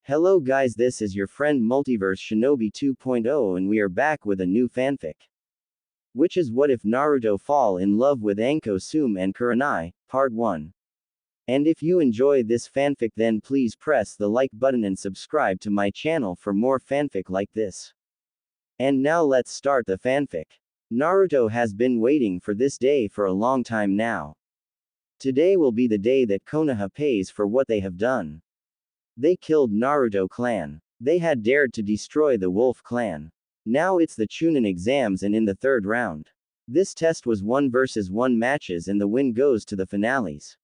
Hello guys, this is your friend Multiverse Shinobi 2.0 and we are back with a new fanfic. Which is What If Naruto Fall in Love with Anko Tsume and Kurenai, Part 1. And if you enjoy this fanfic then please press the like button and subscribe to my channel for more fanfic like this. And now let's start the fanfic. Naruto has been waiting for this day for a long time now. Today will be the day that Konoha pays for what they have done. They killed Naruto clan. They had dared to destroy the Wolf clan. Now it's the Chunin exams and in the third round. This test was 1 versus 1 matches and the win goes to the finales.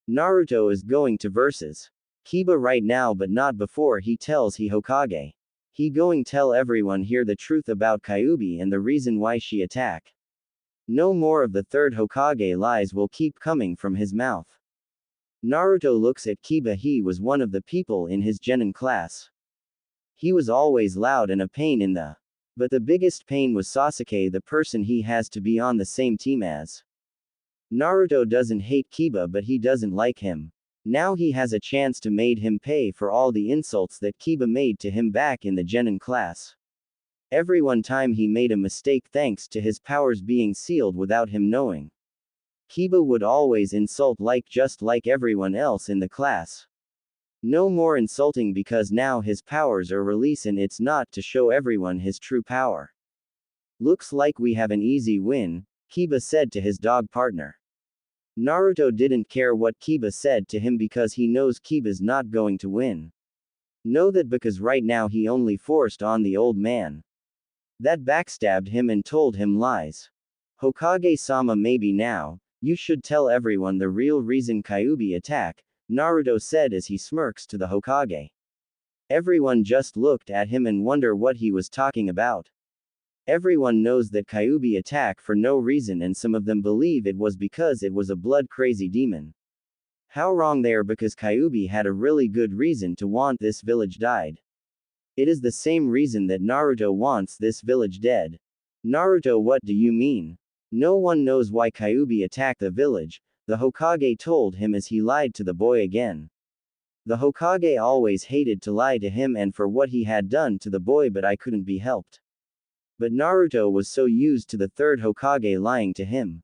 Naruto is going to versus Kiba right now but not before he tells he Hokage. He going tell everyone here the truth about Kyuubi and the reason why she attack. No more of the third Hokage lies will keep coming from his mouth. Naruto looks at Kiba. He was one of the people in his genin class. He was always loud and a pain in the. But the biggest pain was Sasuke, the person he has to be on the same team as. Naruto doesn't hate Kiba but he doesn't like him. Now he has a chance to made him pay for all the insults that Kiba made to him back in the genin class. Every one time he made a mistake thanks to his powers being sealed without him knowing. Kiba would always insult just like everyone else in the class. No more insulting because now his powers are released and it's not to show everyone his true power. Looks like we have an easy win, Kiba said to his dog partner. Naruto didn't care what Kiba said to him because he knows Kiba's not going to win. Know that because right now he only forced on the old man. That backstabbed him and told him lies. Hokage-sama, maybe now, you should tell everyone the real reason Kyuubi attack, Naruto said as he smirks to the Hokage. Everyone just looked at him and wonder what he was talking about. Everyone knows that Kyuubi attack for no reason and some of them believe it was because it was a blood-crazy demon. How wrong they are because Kyuubi had a really good reason to want this village died. It is the same reason that Naruto wants this village dead. Naruto, what do you mean? No one knows why Kyuubi attacked the village, the Hokage told him as he lied to the boy again. The Hokage always hated to lie to him and for what he had done to the boy, but I couldn't be helped. But Naruto was so used to the third Hokage lying to him.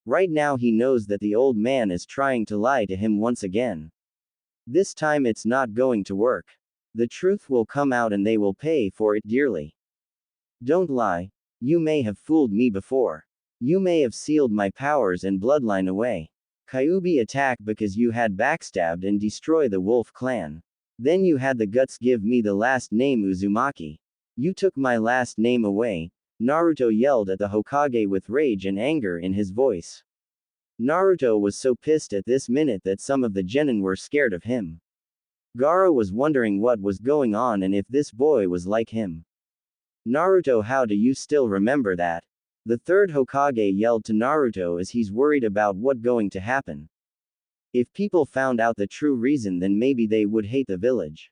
Right now he knows that the old man is trying to lie to him once again. This time it's not going to work. The truth will come out and they will pay for it dearly. Don't lie. You may have fooled me before. You may have sealed my powers and bloodline away. Kyuubi attacked because you had backstabbed and destroy the Wolf clan. Then you had the guts give me the last name Uzumaki. You took my last name away, Naruto yelled at the Hokage with rage and anger in his voice. Naruto was so pissed at this minute that some of the genin were scared of him. Gaara was wondering what was going on and if this boy was like him. Naruto, how do you still remember that? The third Hokage yelled to Naruto as he's worried about what going to happen. If people found out the true reason then maybe they would hate the village.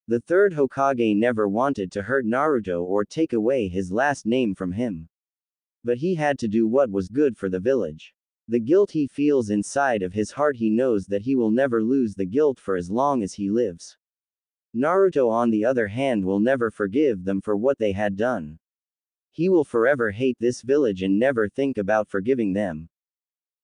The third Hokage never wanted to hurt Naruto or take away his last name from him. But he had to do what was good for the village. The guilt he feels inside of his heart, he knows that he will never lose the guilt for as long as he lives. Naruto on the other hand will never forgive them for what they had done. He will forever hate this village and never think about forgiving them.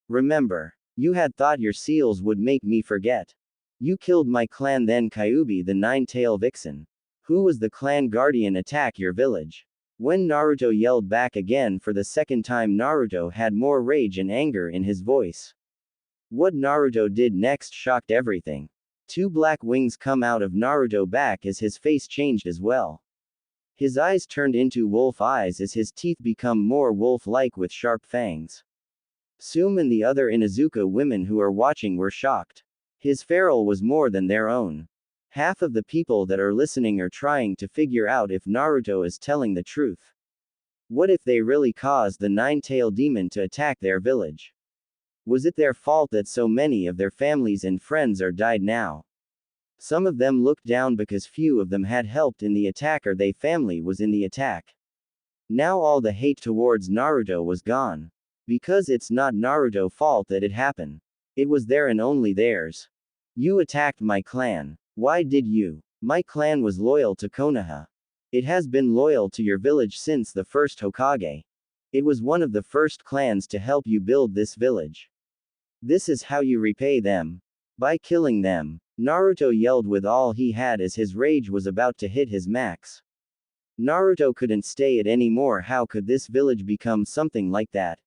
Remember, you had thought your seals would make me forget. You killed my clan, then Kyuubi the nine-tail vixen. Who was the clan guardian attack your village? When Naruto yelled back again for the second time, Naruto had more rage and anger in his voice. What Naruto did next shocked everything. 2 black wings come out of Naruto back as his face changed as well. His eyes turned into wolf eyes as his teeth become more wolf-like with sharp fangs. Tsume and the other Inuzuka women who are watching were shocked. His feral was more than their own. Half of the people that are listening are trying to figure out if Naruto is telling the truth. What if they really caused the nine-tailed demon to attack their village? Was it their fault that so many of their families and friends are died now? Some of them looked down because few of them had helped in the attack or their family was in the attack. Now all the hate towards Naruto was gone. Because it's not Naruto's fault that it happened. It was there and only theirs. You attacked my clan. Why did you? My clan was loyal to Konoha. It has been loyal to your village since the first Hokage. It was one of the first clans to help you build this village. This is how you repay them. By killing them. Naruto yelled with all he had as his rage was about to hit his max. Naruto couldn't stay it anymore. How could this village become something like that?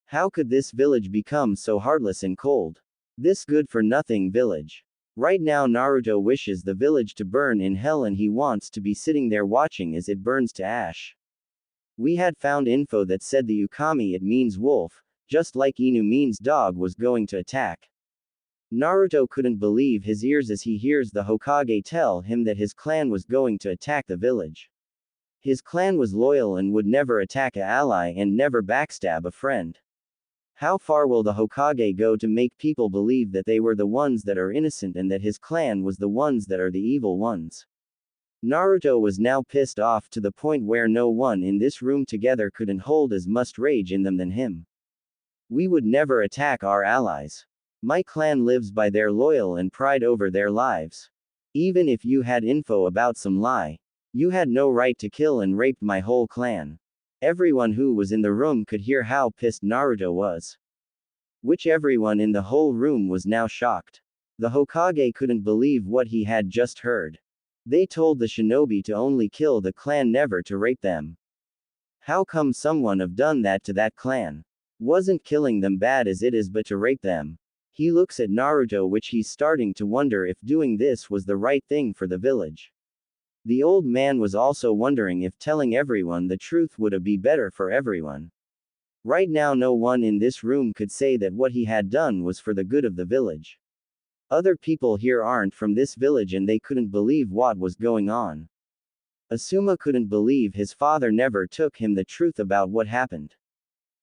How could this village become so heartless and cold? This good-for-nothing village. Right now Naruto wishes the village to burn in hell and he wants to be sitting there watching as it burns to ash. We had found info that said the Ukami it means wolf, just like Inu means dog was going to attack. Naruto couldn't believe his ears as he hears the Hokage tell him that his clan was going to attack the village. His clan was loyal and would never attack an ally and never backstab a friend. How far will the Hokage go to make people believe that they were the ones that are innocent and that his clan was the ones that are the evil ones? Naruto was now pissed off to the point where no one in this room together couldn't hold as much rage in them than him. We would never attack our allies. My clan lives by their loyal and pride over their lives. Even if you had info about some lie, you had no right to kill and rape my whole clan. Everyone who was in the room could hear how pissed Naruto was. Which everyone in the whole room was now shocked. The Hokage couldn't believe what he had just heard. They told the shinobi to only kill the clan, never to rape them. How come someone have done that to that clan? Wasn't killing them bad as it is, but to rape them? He looks at Naruto, which he's starting to wonder if doing this was the right thing for the village. The old man was also wondering if telling everyone the truth would be better for everyone. Right now no one in this room could say that what he had done was for the good of the village. Other people here aren't from this village and they couldn't believe what was going on. Asuma couldn't believe his father never took him the truth about what happened.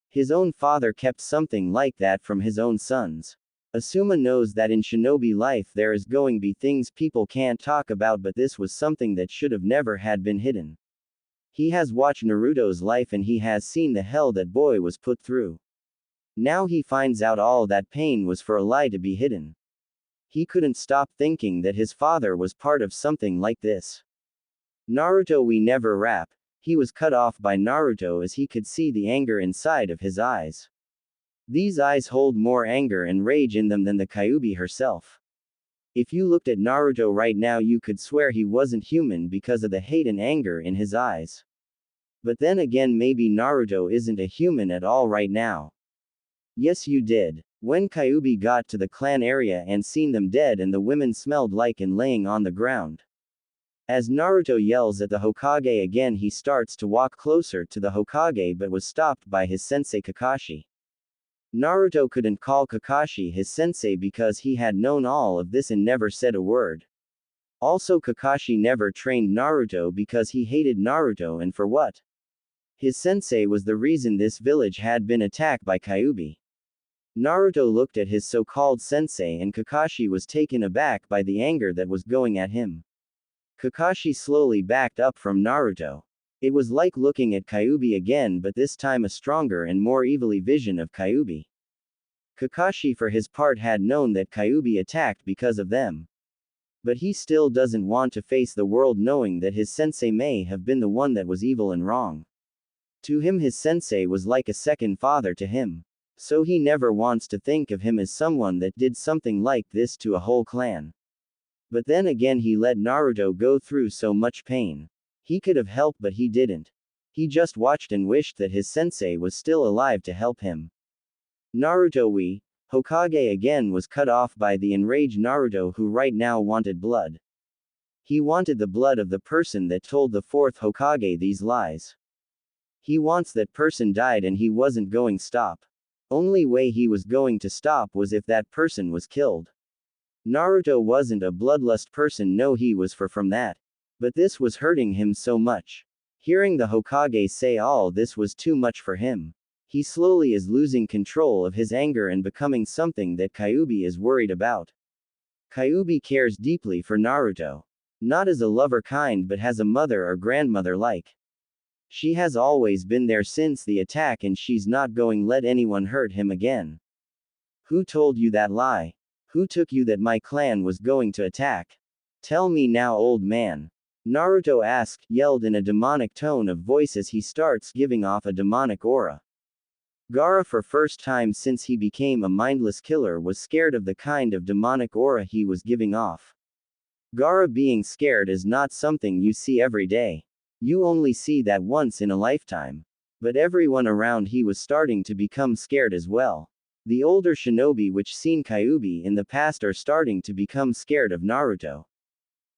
His own father kept something like that from his own sons. Asuma knows that in shinobi life there is going to be things people can't talk about, but this was something that should have never had been hidden. He has watched Naruto's life and he has seen the hell that boy was put through. Now he finds out all that pain was for a lie to be hidden. He couldn't stop thinking that his father was part of something like this. Naruto, we never rap. He was cut off by Naruto as he could see the anger inside of his eyes. These eyes hold more anger and rage in them than the Kyuubi herself. If you looked at Naruto right now you could swear he wasn't human because of the hate and anger in his eyes. But then again maybe Naruto isn't a human at all right now. Yes you did. When Kyuubi got to the clan area and seen them dead and the women smelled like and laying on the ground. As Naruto yells at the Hokage again, he starts to walk closer to the Hokage but was stopped by his sensei Kakashi. Naruto couldn't call Kakashi his sensei because he had known all of this and never said a word. Also Kakashi never trained Naruto because he hated Naruto, and for what? His sensei was the reason this village had been attacked by Kyuubi. Naruto looked at his so-called sensei and Kakashi was taken aback by the anger that was going at him. Kakashi slowly backed up from Naruto. It was like looking at Kyuubi again, but this time a stronger and more evilly vision of Kyuubi. Kakashi for his part had known that Kyuubi attacked because of them. But he still doesn't want to face the world knowing that his sensei may have been the one that was evil and wrong. To him his sensei was like a second father to him. So he never wants to think of him as someone that did something like this to a whole clan. But then again he let Naruto go through so much pain. He could have helped but he didn't. He just watched and wished that his sensei was still alive to help him. Naruto Hokage again was cut off by the enraged Naruto, who right now wanted blood. He wanted the blood of the person that told the fourth Hokage these lies. He wants that person died and he wasn't going to stop. Only way he was going to stop was if that person was killed. Naruto wasn't a bloodlust person, no, he was far from that. But this was hurting him so much. Hearing the Hokage say all this was too much for him. He slowly is losing control of his anger and becoming something that Kyuubi is worried about. Kyuubi cares deeply for Naruto. Not as a lover kind but as a mother or grandmother like. She has always been there since the attack and she's not going to let anyone hurt him again. Who told you that lie? Who took you that my clan was going to attack? Tell me now, old man. Naruto asked, yelled in a demonic tone of voice as he starts giving off a demonic aura. Gaara, for first time since he became a mindless killer, was scared of the kind of demonic aura he was giving off. Gaara being scared is not something you see every day. You only see that once in a lifetime. But everyone around he was starting to become scared as well. The older shinobi which seen Kyuubi in the past are starting to become scared of Naruto.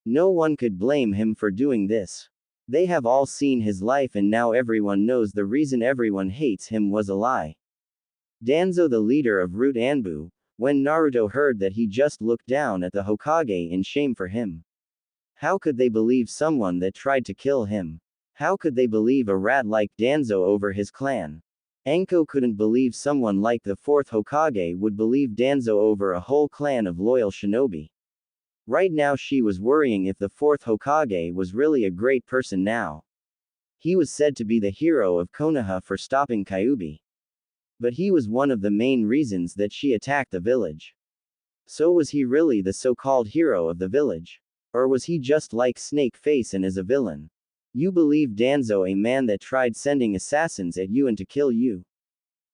No one could blame him for doing this. They have all seen his life and now everyone knows the reason everyone hates him was a lie. Danzo, the leader of Root Anbu, when Naruto heard that, he just looked down at the Hokage in shame for him. How could they believe someone that tried to kill him? How could they believe a rat like Danzo over his clan? Anko couldn't believe someone like the fourth Hokage would believe Danzo over a whole clan of loyal shinobi. Right now she was worrying if the fourth Hokage was really a great person now. He was said to be the hero of Konoha for stopping Kyuubi. But he was one of the main reasons that she attacked the village. So was he really the so-called hero of the village? Or was he just like Snake Face and is a villain? You believe Danzo, a man that tried sending assassins at you and to kill you?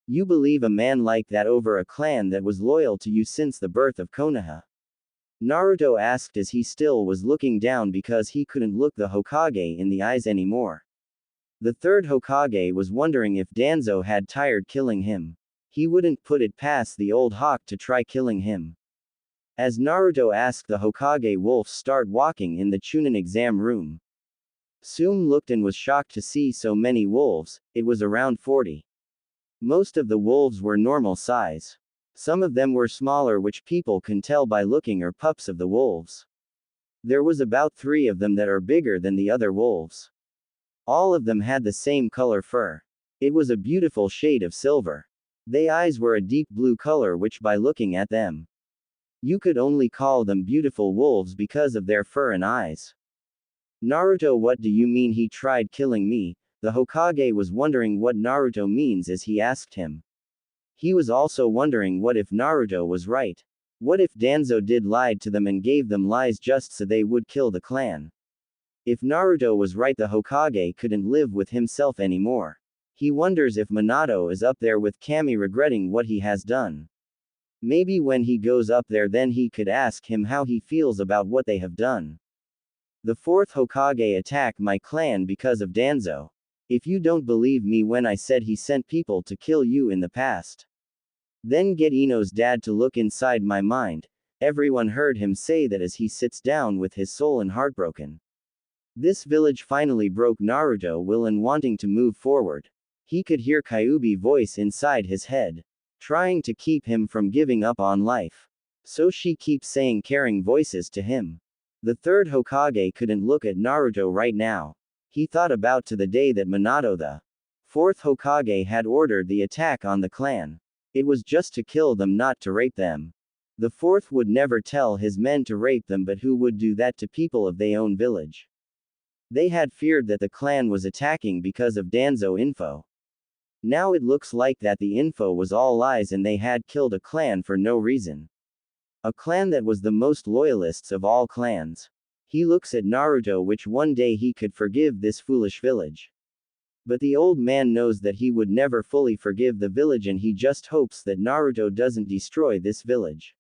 You believe a man like that over a clan that was loyal to you since the birth of Konoha? Naruto asked as he still was looking down because he couldn't look the Hokage in the eyes anymore. The third Hokage was wondering if Danzo had tired killing him. He wouldn't put it past the old hawk to try killing him. As Naruto asked the Hokage, wolves start walking in the Chunin exam room. Tsume looked and was shocked to see so many wolves. It was around 40. Most of the wolves were normal size. Some of them were smaller, which people can tell by looking, or pups of the wolves. There was about 3 of them that are bigger than the other wolves. All of them had the same color fur. It was a beautiful shade of silver. Their eyes were a deep blue color, which by looking at them, you could only call them beautiful wolves because of their fur and eyes. Naruto, what do you mean he tried killing me? The Hokage was wondering what Naruto means as he asked him. He was also wondering what if Naruto was right. What if Danzo did lied to them and gave them lies just so they would kill the clan? If Naruto was right, the Hokage couldn't live with himself anymore. He wonders if Minato is up there with Kami regretting what he has done. Maybe when he goes up there, then he could ask him how he feels about what they have done. The fourth Hokage attacked my clan because of Danzo. If you don't believe me when I said he sent people to kill you in the past, then get Ino's dad to look inside my mind. Everyone heard him say that as he sits down with his soul and heartbroken. This village finally broke Naruto will and wanting to move forward. He could hear Kyuubi voice inside his head, trying to keep him from giving up on life. So she keeps saying caring voices to him. The third Hokage couldn't look at Naruto right now. He thought about to the day that Minato, the fourth Hokage, had ordered the attack on the clan. It was just to kill them, not to rape them. The fourth would never tell his men to rape them, but who would do that to people of their own village? They had feared that the clan was attacking because of Danzo info. Now it looks like that the info was all lies and they had killed a clan for no reason. A clan that was the most loyalists of all clans. He looks at Naruto, which one day he could forgive this foolish village. But the old man knows that he would never fully forgive the village, and he just hopes that Naruto doesn't destroy this village.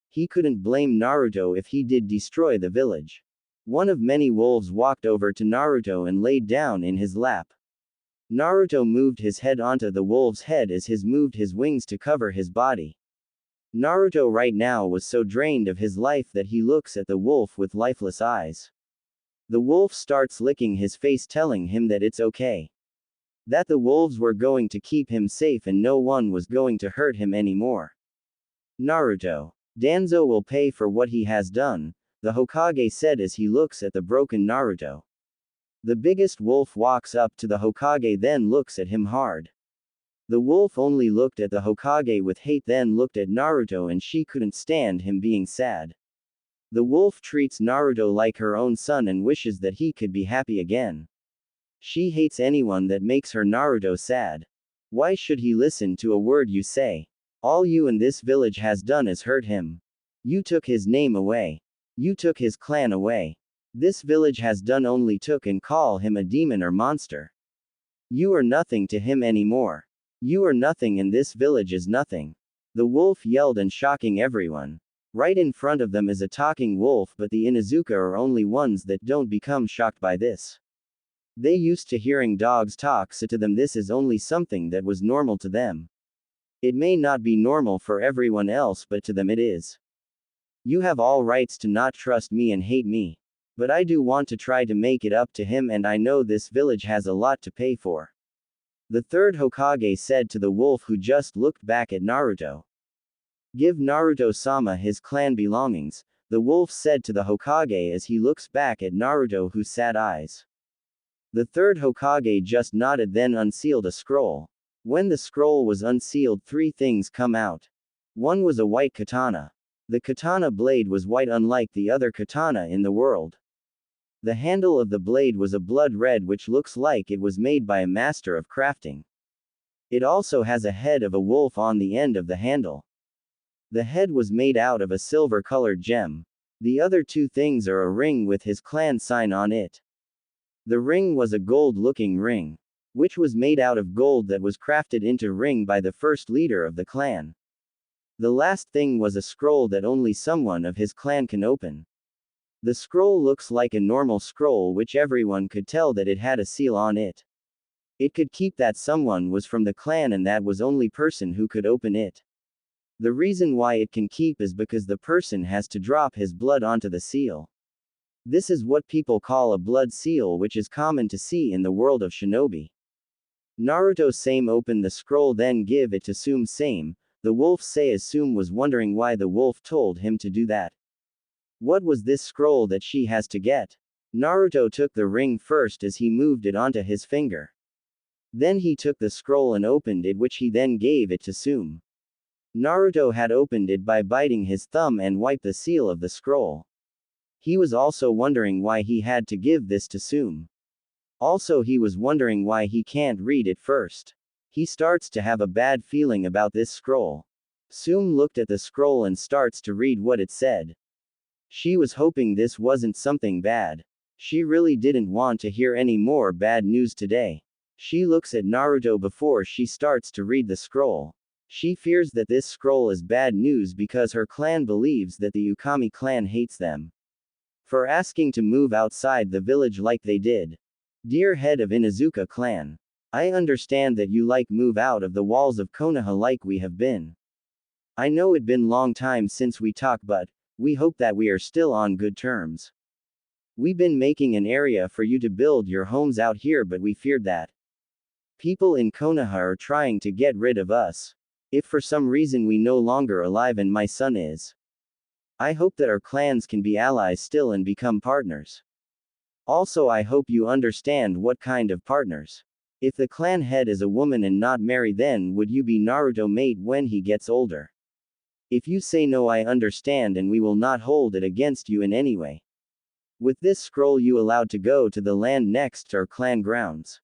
He couldn't blame Naruto if he did destroy the village. One of many wolves walked over to Naruto and laid down in his lap. Naruto moved his head onto the wolf's head as he moved his wings to cover his body. Naruto right now was so drained of his life that he looks at the wolf with lifeless eyes. The wolf starts licking his face, telling him that it's okay. That the wolves were going to keep him safe and no one was going to hurt him anymore. Naruto. Danzo will pay for what he has done, the Hokage said as he looks at the broken Naruto. The biggest wolf walks up to the Hokage, then looks at him hard. The wolf only looked at the Hokage with hate, then looked at Naruto, and she couldn't stand him being sad. The wolf treats Naruto like her own son and wishes that he could be happy again. She hates anyone that makes her Naruto sad. Why should he listen to a word you say? All you in this village has done is hurt him. You took his name away. You took his clan away. This village has done only took and call him a demon or monster. You are nothing to him anymore. You are nothing and this village is nothing. The wolf yelled and shocking everyone. Right in front of them is a talking wolf, but the Inuzuka are only ones that don't become shocked by this. They used to hearing dogs talk, so to them this is only something that was normal to them. It may not be normal for everyone else, but to them it is. You have all rights to not trust me and hate me. But I do want to try to make it up to him, and I know this village has a lot to pay for. The third Hokage said to the wolf who just looked back at Naruto. Give Naruto-sama his clan belongings, the wolf said to the Hokage as he looks back at Naruto whose sad eyes. The third Hokage just nodded, then unsealed a scroll. When the scroll was unsealed, three things come out. One was a white katana. The katana blade was white unlike the other katana in the world. The handle of the blade was a blood red, which looks like it was made by a master of crafting. It also has a head of a wolf on the end of the handle. The head was made out of a silver-colored gem. The other two things are a ring with his clan sign on it. The ring was a gold-looking ring, which was made out of gold that was crafted into ring by the first leader of the clan. The last thing was a scroll that only someone of his clan can open. The scroll looks like a normal scroll, which everyone could tell that it had a seal on it. It could keep that someone was from the clan, and that was only person who could open it. The reason why it can keep is because the person has to drop his blood onto the seal. This is what people call a blood seal, which is common to see in the world of shinobi. Naruto-same opened the scroll, then give it to Tsume-same. The wolf say as Tsume was wondering why the wolf told him to do that. What was this scroll that she has to get? Naruto took the ring first as he moved it onto his finger. Then he took the scroll and opened it, which he then gave it to Tsume. Naruto had opened it by biting his thumb and wiped the seal of the scroll. He was also wondering why he had to give this to Tsume. Also he was wondering why he can't read it first. He starts to have a bad feeling about this scroll. Tsume looked at the scroll and starts to read what it said. She was hoping this wasn't something bad. She really didn't want to hear any more bad news today. She looks at Naruto before she starts to read the scroll. She fears that this scroll is bad news because her clan believes that the Ukami clan hates them for asking to move outside the village like they did. Dear head of Inuzuka clan, I understand that you like move out of the walls of Konoha like we have been. I know it been long time since we talk, but we hope that we are still on good terms. We've been making an area for you to build your homes out here, but we feared that people in Konoha are trying to get rid of us. If for some reason we no longer alive and my son is, I hope that our clans can be allies still and become partners. Also I hope you understand what kind of partners. If the clan head is a woman and not married, then would you be Naruto mate when he gets older? If you say no, I understand and we will not hold it against you in any way. With this scroll you allowed to go to the land next to our clan grounds.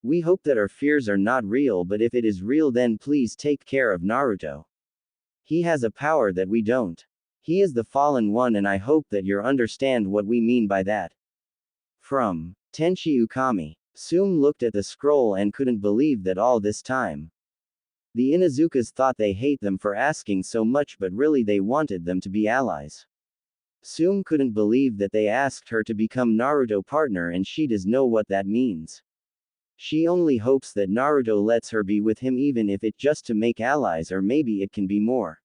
We hope that our fears are not real, but if it is real then please take care of Naruto. He has a power that we don't. He is the fallen one and I hope that you understand what we mean by that. From Tenchi Ukami. Tsume looked at the scroll and couldn't believe that all this time the Inuzukas thought they hate them for asking so much, but really they wanted them to be allies. Tsume couldn't believe that they asked her to become Naruto partner, and she does know what that means. She only hopes that Naruto lets her be with him, even if it just to make allies, or maybe it can be more.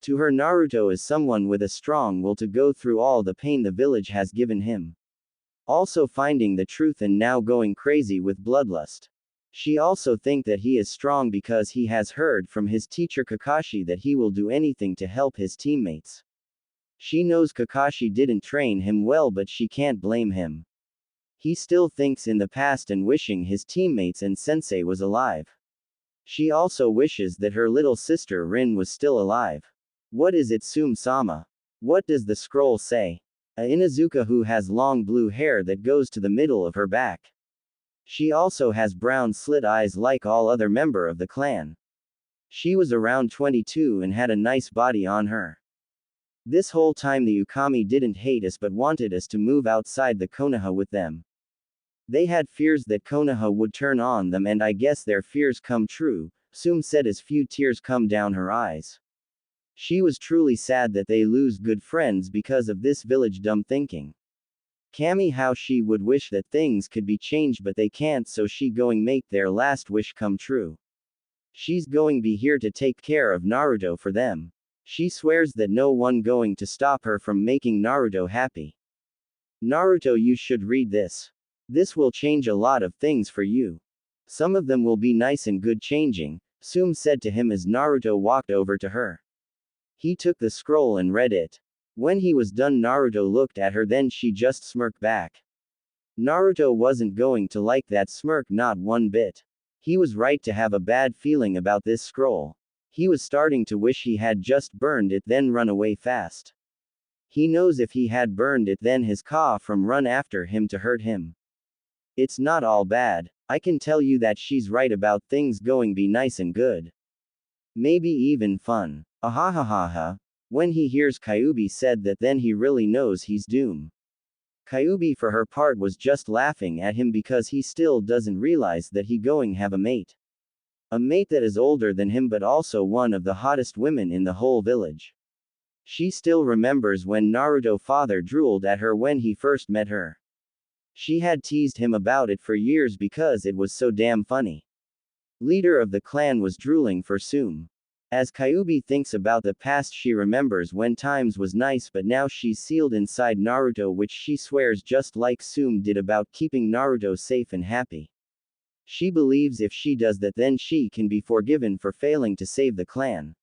To her, Naruto is someone with a strong will to go through all the pain the village has given him. Also finding the truth and now going crazy with bloodlust. She also think that he is strong because he has heard from his teacher Kakashi that he will do anything to help his teammates. She knows Kakashi didn't train him well, but she can't blame him. He still thinks in the past and wishing his teammates and sensei was alive. She also wishes that her little sister Rin was still alive. What is it, Tsume-sama? What does the scroll say? A Inuzuka who has long blue hair that goes to the middle of her back. She also has brown slit eyes like all other member of the clan. She was around 22 and had a nice body on her. This whole time the Ukami didn't hate us but wanted us to move outside the Konoha with them. They had fears that Konoha would turn on them, and I guess their fears come true, Tsume said as few tears come down her eyes. She was truly sad that they lose good friends because of this village dumb thinking. Kami how she would wish that things could be changed but they can't, so she going make their last wish come true. She's going be here to take care of Naruto for them. She swears that no one going to stop her from making Naruto happy. Naruto, you should read this. This will change a lot of things for you. Some of them will be nice and good changing, Tsume said to him as Naruto walked over to her. He took the scroll and read it. When he was done, Naruto looked at her, then she just smirked back. Naruto wasn't going to like that smirk, not one bit. He was right to have a bad feeling about this scroll. He was starting to wish he had just burned it then run away fast. He knows if he had burned it then his Ka from run after him to hurt him. It's not all bad. I can tell you that she's right about things going be nice and good. Maybe even fun. Ahahaha. When he hears Kyuubi said that, then he really knows he's doomed. Kyuubi for her part was just laughing at him because he still doesn't realize that he going have a mate. A mate that is older than him but also one of the hottest women in the whole village. She still remembers when Naruto father drooled at her when he first met her. She had teased him about it for years because it was so damn funny. Leader of the clan was drooling for Tsume. As Kyuubi thinks about the past, she remembers when times was nice, but now she's sealed inside Naruto, which she swears just like Tsume did about keeping Naruto safe and happy. She believes if she does that, then she can be forgiven for failing to save the clan.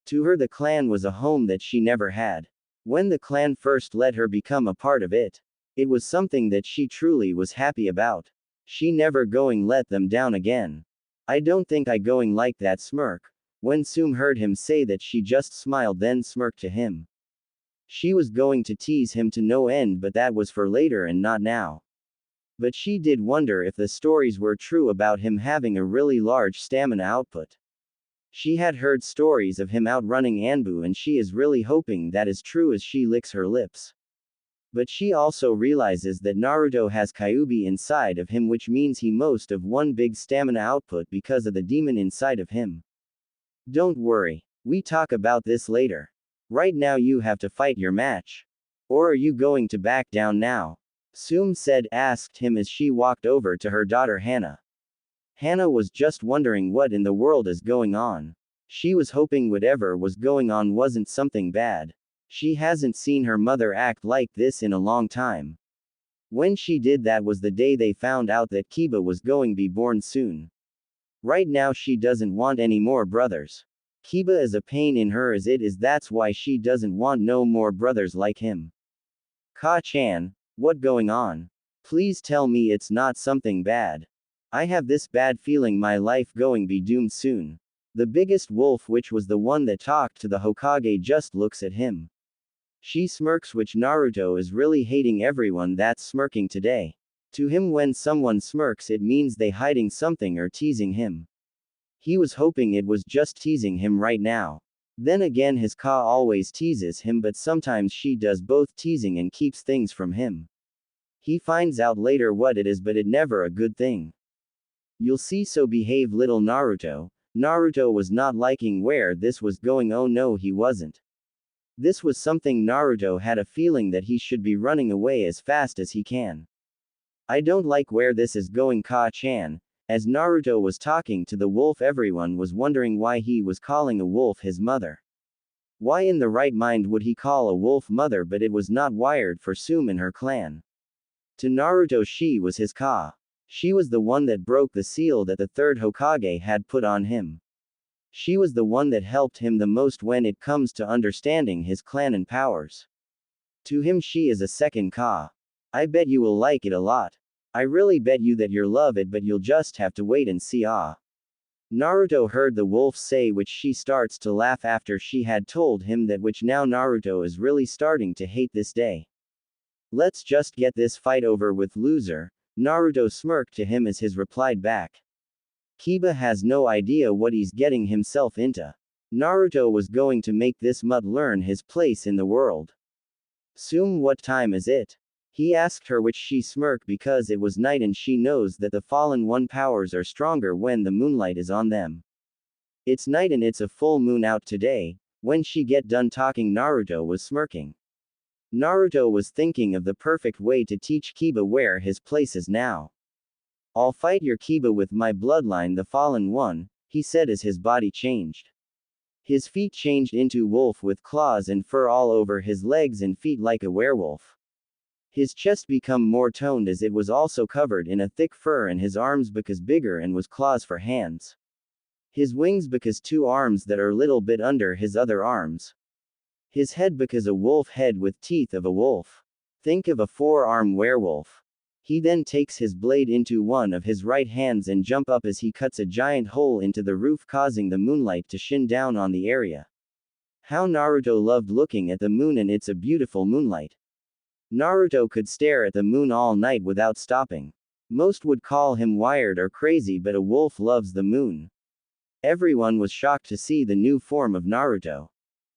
To her, the clan was a home that she never had. When the clan first let her become a part of it, it was something that she truly was happy about. She never going let them down again. I don't think I going like that smirk. When Tsume heard him say that, she just smiled then smirked to him. She was going to tease him to no end, but that was for later and not now. But she did wonder if the stories were true about him having a really large stamina output. She had heard stories of him outrunning Anbu, and she is really hoping that is true as she licks her lips. But she also realizes that Naruto has Kyuubi inside of him, which means he most of one big stamina output because of the demon inside of him. Don't worry. We talk about this later. Right now you have to fight your match. Or are you going to back down now? Tsume asked him as she walked over to her daughter Hana. Hana was just wondering what in the world is going on. She was hoping whatever was going on wasn't something bad. She hasn't seen her mother act like this in a long time. When she did, that was the day they found out that Kiba was going to be born soon. Right now she doesn't want any more brothers. Kiba is a pain in her as it is, that's why she doesn't want no more brothers like him. Ka-chan, what going on? Please tell me it's not something bad. I have this bad feeling my life going be doomed soon. The biggest wolf, which was the one that talked to the Hokage, just looks at him. She smirks, which Naruto is really hating everyone that's smirking today. To him, when someone smirks, it means they hiding something or teasing him. He was hoping it was just teasing him right now. Then again, his Ka always teases him, but sometimes she does both teasing and keeps things from him. He finds out later what it is, but it never a good thing. You'll see, so behave little Naruto. Naruto was not liking where this was going. Oh no, he wasn't. This was something Naruto had a feeling that he should be running away as fast as he can. I don't like where this is going, Ka-chan. As Naruto was talking to the wolf, everyone was wondering why he was calling a wolf his mother. Why in the right mind would he call a wolf mother? But it was not wired for Tsume and her clan. To Naruto, she was his Ka. She was the one that broke the seal that the third Hokage had put on him. She was the one that helped him the most when it comes to understanding his clan and powers. To him, she is a second Ka. I bet you will like it a lot. I really bet you that you'll love it, but you'll just have to wait and see. Naruto heard the wolf say, which she starts to laugh after she had told him that, which now Naruto is really starting to hate this day. Let's just get this fight over with, loser. Naruto smirked to him as his replied back. Kiba has no idea what he's getting himself into. Naruto was going to make this mutt learn his place in the world. Tsume, what time is it? He asked her, which she smirked because it was night and she knows that the fallen one powers are stronger when the moonlight is on them. It's night and it's a full moon out today. When she get done talking, Naruto was smirking. Naruto was thinking of the perfect way to teach Kiba where his place is now. I'll fight your Kiba with my bloodline, the fallen one, he said as his body changed. His feet changed into wolf with claws and fur all over his legs and feet like a werewolf. His chest become more toned as it was also covered in a thick fur, and his arms because bigger and was claws for hands. His wings because two arms that are little bit under his other arms. His head because a wolf head with teeth of a wolf. Think of a four-arm werewolf. He then takes his blade into one of his right hands and jump up as he cuts a giant hole into the roof, causing the moonlight to shine down on the area. How Naruto loved looking at the moon, and it's a beautiful moonlight. Naruto could stare at the moon all night without stopping. Most would call him wired or crazy, but a wolf loves the moon. Everyone was shocked to see the new form of Naruto.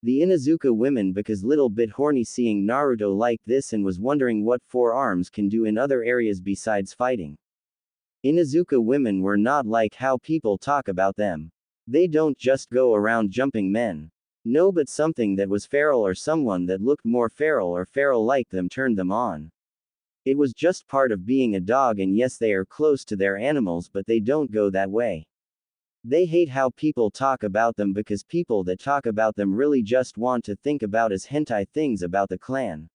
The Inuzuka women because little bit horny seeing Naruto like this and was wondering what four arms can do in other areas besides fighting. Inuzuka women were not like how people talk about them. They don't just go around jumping men. No, but something that was feral or someone that looked more feral or feral like them turned them on. It was just part of being a dog, and yes, they are close to their animals, but they don't go that way. They hate how people talk about them because people that talk about them really just want to think about as hentai things about the clan.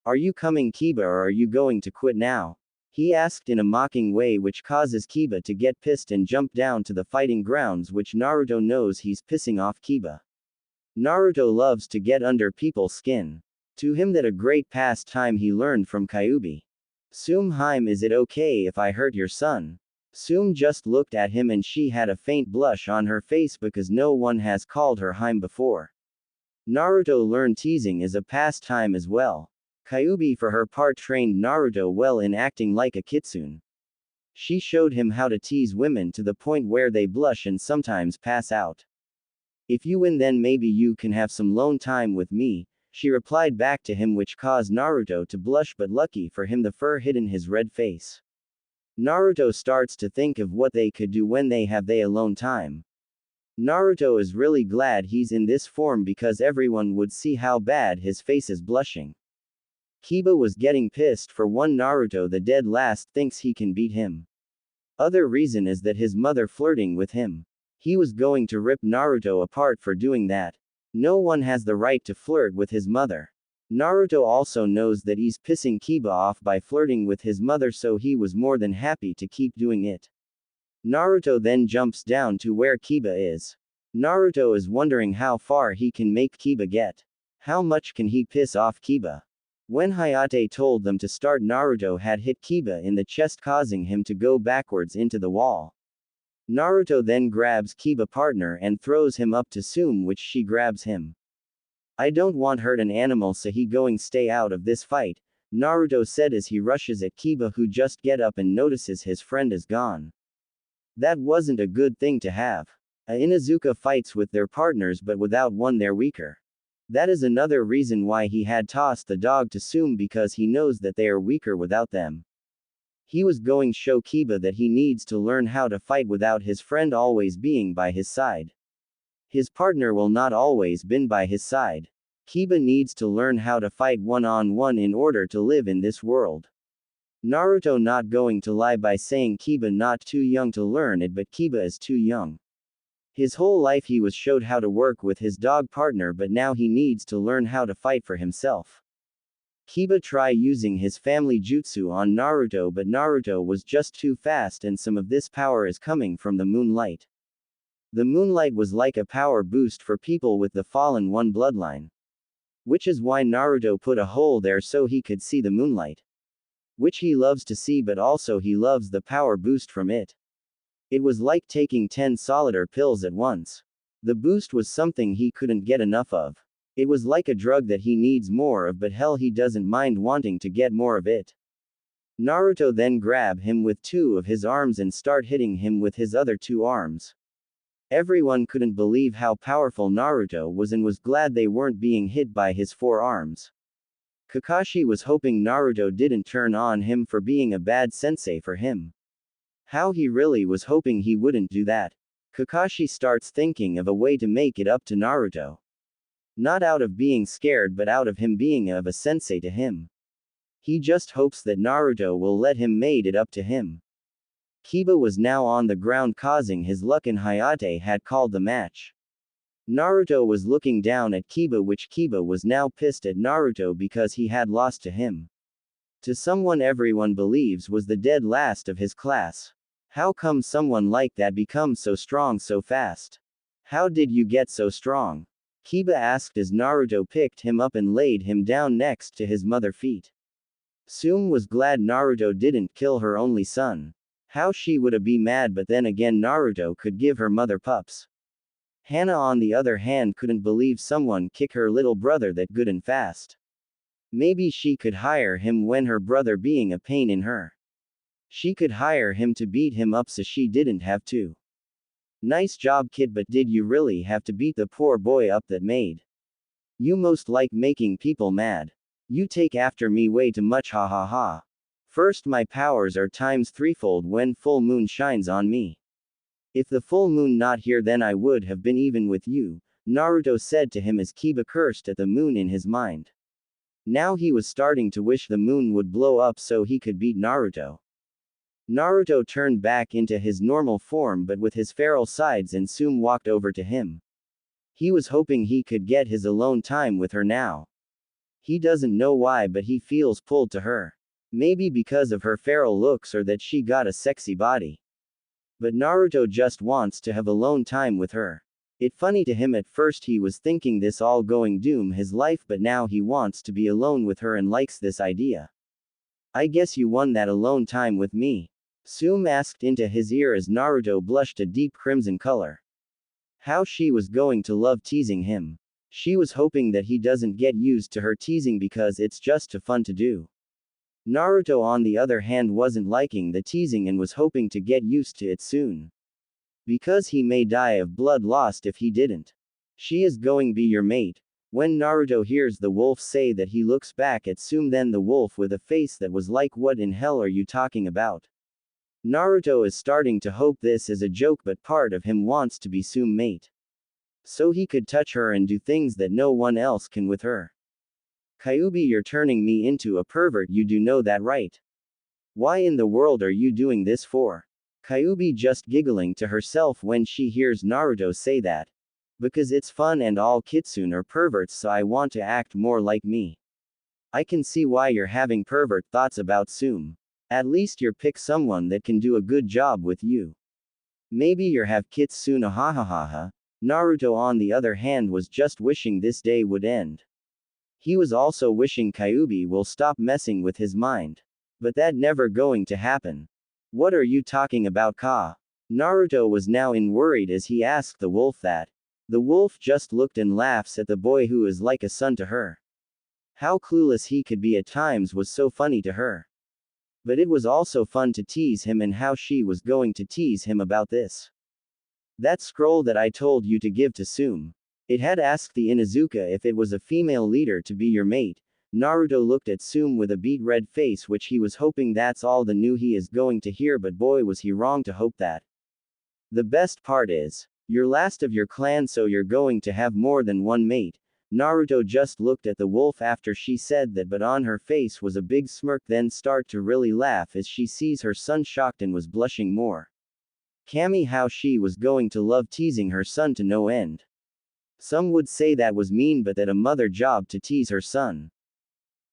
Are you coming, Kiba, or are you going to quit now? He asked in a mocking way, which causes Kiba to get pissed and jump down to the fighting grounds, which Naruto knows he's pissing off Kiba. Naruto loves to get under people's skin. To him that a great pastime he learned from Kyuubi. Tsume Hime, is it okay if I hurt your son? Tsume just looked at him and she had a faint blush on her face because no one has called her Hime before. Naruto learned teasing is a pastime as well. Kyuubi for her part trained Naruto well in acting like a kitsune. She showed him how to tease women to the point where they blush and sometimes pass out. If you win, then maybe you can have some lone time with me, she replied back to him, which caused Naruto to blush, but lucky for him the fur hid in his red face. Naruto starts to think of what they could do when they have they alone time. Naruto is really glad he's in this form because everyone would see how bad his face is blushing. Kiba was getting pissed for one Naruto the dead last thinks he can beat him. Other reason is that his mother flirting with him. He was going to rip Naruto apart for doing that. No one has the right to flirt with his mother. Naruto also knows that he's pissing Kiba off by flirting with his mother, so he was more than happy to keep doing it. Naruto then jumps down to where Kiba is. Naruto is wondering how far he can make Kiba get. How much can he piss off Kiba? When Hayate told them to start, Naruto had hit Kiba in the chest, causing him to go backwards into the wall. Naruto then grabs Kiba partner and throws him up to Tsume, which she grabs him. I don't want hurt an animal, so he going stay out of this fight, Naruto said as he rushes at Kiba, who just get up and notices his friend is gone. That wasn't a good thing to have. A Inuzuka fights with their partners, but without one they're weaker. That is another reason why he had tossed the dog to Tsume, because he knows that they are weaker without them. He was going to show Kiba that he needs to learn how to fight without his friend always being by his side. His partner will not always been by his side. Kiba needs to learn how to fight one-on-one in order to live in this world. Naruto not going to lie by saying Kiba not too young to learn it, but Kiba is too young. His whole life he was showed how to work with his dog partner, but now he needs to learn how to fight for himself. Kiba tried using his family jutsu on Naruto, but Naruto was just too fast, and some of this power is coming from the moonlight. The moonlight was like a power boost for people with the fallen one bloodline. Which is why Naruto put a hole there so he could see the moonlight. Which he loves to see, but also he loves the power boost from it. It was like taking 10 solidar pills at once. The boost was something he couldn't get enough of. It was like a drug that he needs more of, but hell, he doesn't mind wanting to get more of it. Naruto then grab him with two of his arms and start hitting him with his other two arms. Everyone couldn't believe how powerful Naruto was and was glad they weren't being hit by his 4 arms. Kakashi was hoping Naruto didn't turn on him for being a bad sensei for him. How he really was hoping he wouldn't do that. Kakashi starts thinking of a way to make it up to Naruto. Not out of being scared but out of him being of a sensei to him. He just hopes that Naruto will let him made it up to him. Kiba was now on the ground causing his luck and Hayate had called the match. Naruto was looking down at Kiba, which Kiba was now pissed at Naruto because he had lost to him. To someone everyone believes was the dead last of his class. How come someone like that becomes so strong so fast? How did you get so strong? Kiba asked as Naruto picked him up and laid him down next to his mother's feet. Tsume was glad Naruto didn't kill her only son. How she would be mad, but then again Naruto could give her mother pups. Hana on the other hand couldn't believe someone kick her little brother that good and fast. Maybe she could hire him when her brother being a pain in her. She could hire him to beat him up so she didn't have to. Nice job kid, but did you really have to beat the poor boy up that made? You most like making people mad. You take after me way too much, ha ha ha. First, my powers are times threefold when full moon shines on me. If the full moon not here then I would have been even with you, Naruto said to him as Kiba cursed at the moon in his mind. Now he was starting to wish the moon would blow up so he could beat Naruto. Naruto turned back into his normal form but with his feral sides, and Tsume walked over to him. He was hoping he could get his alone time with her now. He doesn't know why, but he feels pulled to her. Maybe because of her feral looks or that she got a sexy body. But Naruto just wants to have alone time with her. It funny to him, at first he was thinking this all going doom his life, but now he wants to be alone with her and likes this idea. I guess you won that alone time with me? Tsume asked into his ear as Naruto blushed a deep crimson color. How she was going to love teasing him. She was hoping that he doesn't get used to her teasing because it's just too fun to do. Naruto on the other hand wasn't liking the teasing and was hoping to get used to it soon. Because he may die of blood lost if he didn't. She is going be your mate. When Naruto hears the wolf say that, he looks back at Tsume, then the wolf with a face that was like, what in hell are you talking about? Naruto is starting to hope this is a joke, but part of him wants to be Tsume mate. So he could touch her and do things that no one else can with her. Kyuubi, you're turning me into a pervert, you do know that, right? Why in the world are you doing this for? Kyuubi just giggling to herself when she hears Naruto say that. Because it's fun and all kitsune are perverts, so I want to act more like me. I can see why you're having pervert thoughts about Tsume. At least you're pick someone that can do a good job with you. Maybe you're have kitsune, ha ha ha ha. Naruto on the other hand was just wishing this day would end. He was also wishing Kyuubi will stop messing with his mind. But that never going to happen. What are you talking about, Ka? Naruto was now in worried as he asked the wolf that. The wolf just looked and laughs at the boy who is like a son to her. How clueless he could be at times was so funny to her. But it was also fun to tease him, and how she was going to tease him about this. That scroll that I told you to give to Tsume. It had asked the Inuzuka if it was a female leader to be your mate. Naruto looked at Tsume with a beet red face, which he was hoping that's all the new he is going to hear, but boy was he wrong to hope that. The best part is, you're last of your clan, so you're going to have more than one mate. Naruto just looked at the wolf after she said that, but on her face was a big smirk, then start to really laugh as she sees her son shocked and was blushing more. Kami, how she was going to love teasing her son to no end. Some would say that was mean, but that a mother job to tease her son.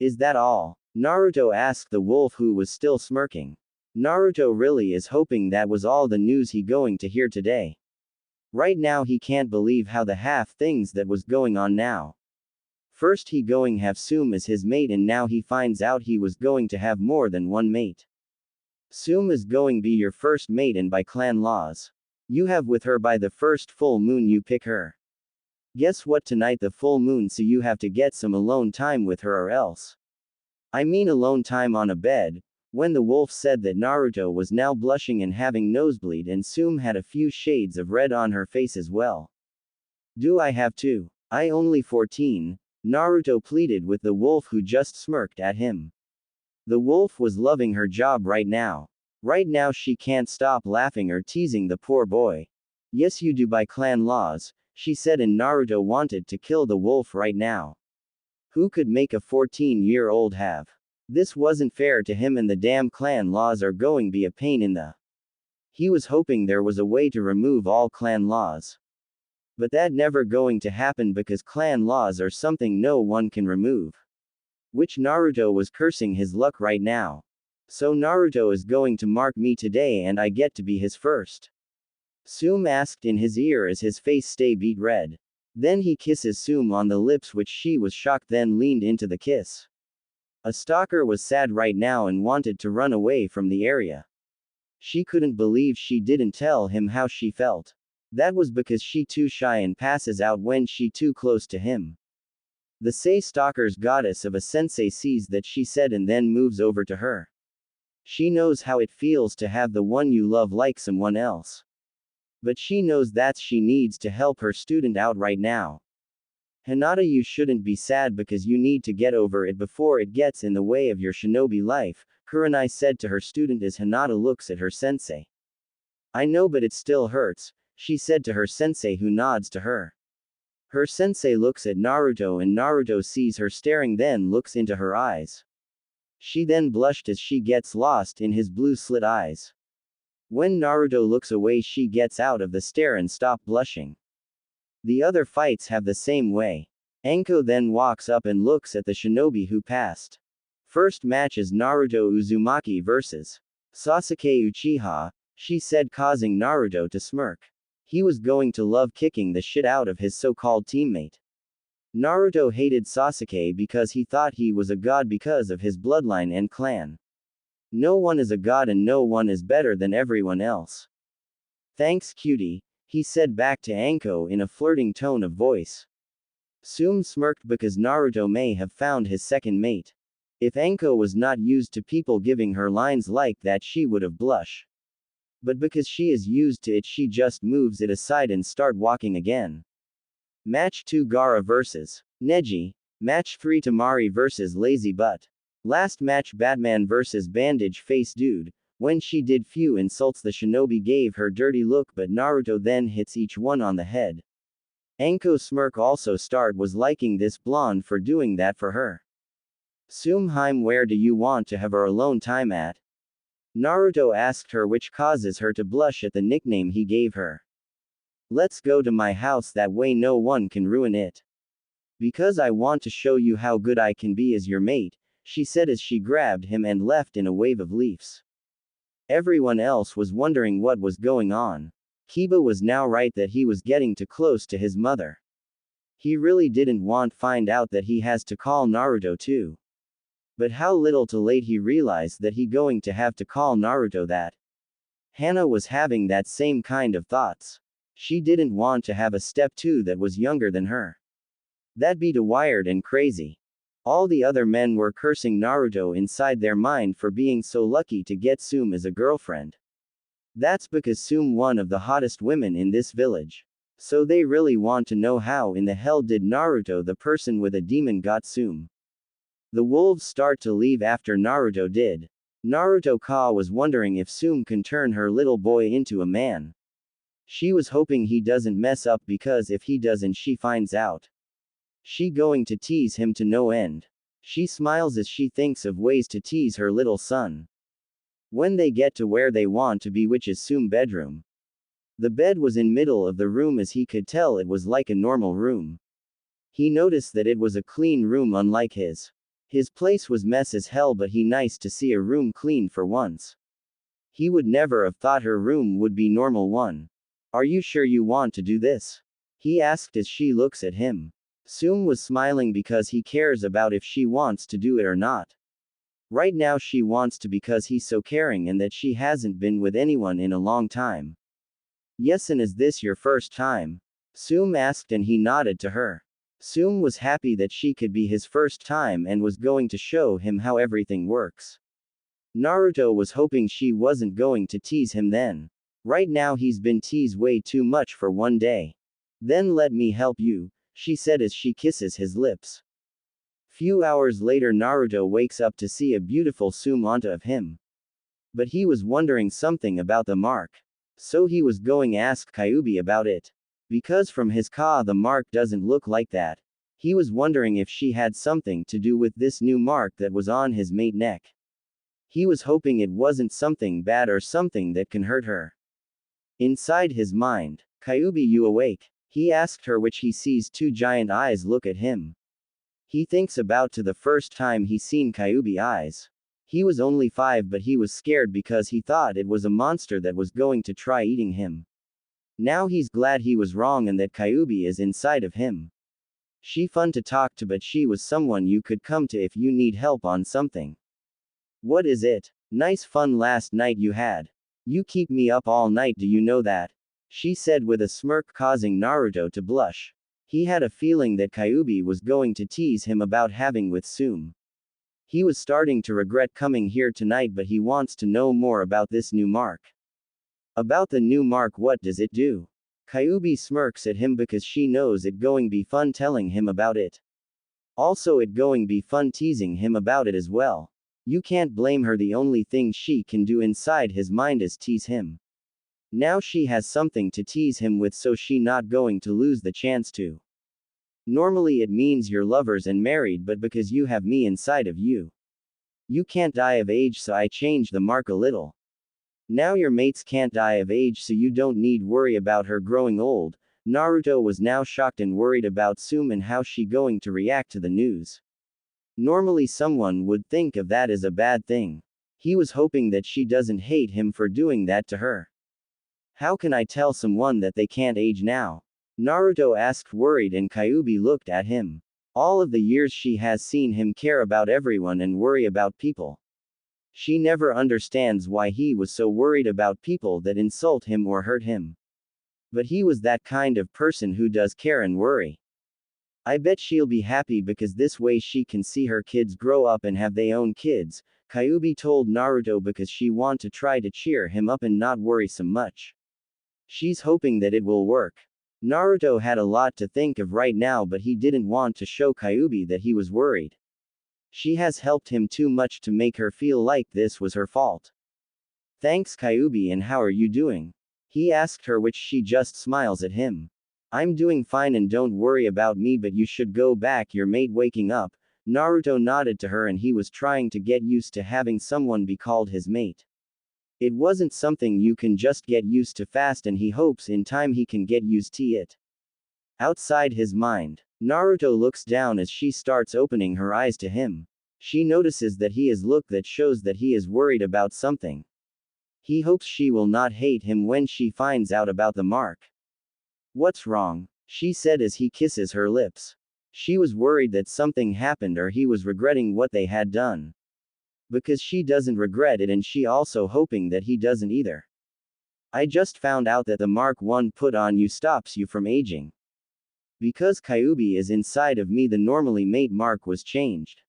Is that all? Naruto asked the wolf, who was still smirking. Naruto really is hoping that was all the news he going to hear today. Right now he can't believe how the half things that was going on now. First he going have Tsume as his mate, and now he finds out he was going to have more than one mate. Tsume is going be your first mate, and by clan laws. You have with her by the first full moon you pick her. Guess what, tonight the full moon, so you have to get some alone time with her or else. I mean alone time on a bed, When the wolf said that Naruto was now blushing and having nosebleed and Tsume had a few shades of red on her face as well. Do I have to? I only 14, Naruto pleaded with the wolf who just smirked at him. The wolf was loving her job right now. Right now she can't stop laughing or teasing the poor boy. Yes you do by clan laws, she said, and Naruto wanted to kill the wolf right now. Who could make a 14-year-old have? This wasn't fair to him and the damn clan laws are going to be a pain in the. He was hoping there was a way to remove all clan laws. But that never going to happen because clan laws are something no one can remove. Which Naruto was cursing his luck right now. So Naruto is going to mark me today and I get to be his first. Tsume asked in his ear as his face stay beet red. Then he kisses Tsume on the lips which she was shocked then leaned into the kiss. A stalker was sad right now and wanted to run away from the area. She couldn't believe she didn't tell him how she felt. That was because she too shy and passes out when she too close to him. The Sei stalker's goddess of a sensei sees that she said and then moves over to her. She knows how it feels to have the one you love like someone else. But she knows that she needs to help her student out right now. Hinata, you shouldn't be sad because you need to get over it before it gets in the way of your shinobi life, Kurenai said to her student as Hinata looks at her sensei. I know but it still hurts, she said to her sensei who nods to her. Her sensei looks at Naruto and Naruto sees her staring then looks into her eyes. She then blushed as she gets lost in his blue slit eyes. When Naruto looks away she gets out of the stare and stop blushing. The other fights have the same way. Anko then walks up and looks at the shinobi who passed. First match is Naruto Uzumaki vs. Sasuke Uchiha, she said, causing Naruto to smirk. He was going to love kicking the shit out of his so-called teammate. Naruto hated Sasuke because he thought he was a god because of his bloodline and clan. No one is a god and no one is better than everyone else. Thanks cutie, he said back to Anko in a flirting tone of voice. Tsume smirked because Naruto may have found his second mate. If Anko was not used to people giving her lines like that she would have blushed. But because she is used to it she just moves it aside and start walking again. Match 2 Gaara vs. Neji. Match 3 Tamari vs. Lazy Butt. Last match Batman vs. Bandage Face Dude. When she did few insults the shinobi gave her dirty look but Naruto then hits each one on the head. Anko smirk also start was liking this blonde for doing that for her. Tsume, where do you want to have our alone time at? Naruto asked her, which causes her to blush at the nickname he gave her. Let's go to my house, that way no one can ruin it. Because I want to show you how good I can be as your mate, she said as she grabbed him and left in a wave of leaves. Everyone else was wondering what was going on. Kiba was now right that he was getting too close to his mother. He really didn't want to find out that he has to call Naruto too. But how little too late he realized that he going to have to call Naruto that. Hana was having that same kind of thoughts. She didn't want to have a step 2 that was younger than her. That'd be too wired and crazy. All the other men were cursing Naruto inside their mind for being so lucky to get Tsume as a girlfriend. That's because Tsume one of the hottest women in this village. So they really want to know how in the hell did Naruto, the person with a demon, got Tsume. The wolves start to leave after Naruto did. Naruto was wondering if Tsume can turn her little boy into a man. She was hoping he doesn't mess up because if he doesn't she finds out. She going to tease him to no end. She smiles as she thinks of ways to tease her little son. When they get to where they want to be, which is Tsume's bedroom. The bed was in middle of the room as he could tell it was like a normal room. He noticed that it was a clean room unlike his. His place was mess as hell but he nice to see a room clean for once. He would never have thought her room would be normal one. Are you sure you want to do this? He asked as she looks at him. Tsume was smiling because he cares about if she wants to do it or not. Right now she wants to because he's so caring and that she hasn't been with anyone in a long time. Yes, and is this your first time? Tsume asked and he nodded to her. Tsume was happy that she could be his first time and was going to show him how everything works. Naruto was hoping she wasn't going to tease him then. Right now he's been teased way too much for one day. Then let me help you, she said as she kisses his lips. Few hours later Naruto wakes up to see a beautiful Sumanta of him. But he was wondering something about the mark. So he was going to ask Kyuubi about it. Because from his ka the mark doesn't look like that. He was wondering if she had something to do with this new mark that was on his mate neck. He was hoping it wasn't something bad or something that can hurt her. Inside his mind, Kyuubi, you awake? He asked her, which he sees two giant eyes look at him. He thinks about to the first time he seen Kyuubi eyes. He was only 5 but he was scared because he thought it was a monster that was going to try eating him. Now he's glad he was wrong and that Kyuubi is inside of him. She fun to talk to but she was someone you could come to if you need help on something. What is it? Nice fun last night you had. You keep me up all night, do you know that? She said with a smirk causing Naruto to blush. He had a feeling that Kyuubi was going to tease him about having with Sume. He was starting to regret coming here tonight but he wants to know more about this new mark. About the new mark, what does it do? Kyuubi smirks at him because she knows it going be fun telling him about it. Also it going be fun teasing him about it as well. You can't blame her, the only thing she can do inside his mind is tease him. Now she has something to tease him with so she not going to lose the chance to. Normally it means you're lovers and married but because you have me inside of you. You can't die of age so I change the mark a little. Now your mates can't die of age so you don't need worry about her growing old. Naruto was now shocked and worried about Sume and how she going to react to the news. Normally someone would think of that as a bad thing. He was hoping that she doesn't hate him for doing that to her. How can I tell someone that they can't age now? Naruto asked worried and Kyuubi looked at him. All of the years she has seen him care about everyone and worry about people. She never understands why he was so worried about people that insult him or hurt him. But he was that kind of person who does care and worry. I bet she'll be happy because this way she can see her kids grow up and have their own kids, Kyuubi told Naruto because she want to try to cheer him up and not worry so much. She's hoping that it will work. Naruto had a lot to think of right now but he didn't want to show Kyuubi that he was worried. She has helped him too much to make her feel like this was her fault. Thanks Kyuubi, and how are you doing? He asked her, which she just smiles at him. I'm doing fine and don't worry about me but you should go back, your mate waking up. Naruto nodded to her and he was trying to get used to having someone be called his mate. It wasn't something you can just get used to fast and he hopes in time he can get used to it. Outside his mind, Naruto looks down as she starts opening her eyes to him. She notices that he is look that shows that he is worried about something. He hopes she will not hate him when she finds out about the mark. What's wrong? She said as he kisses her lips. She was worried that something happened or he was regretting what they had done. Because she doesn't regret it and she also hoping that he doesn't either. I just found out that the mark one put on you stops you from aging. Because Kyuubi is inside of me the normally mate mark was changed.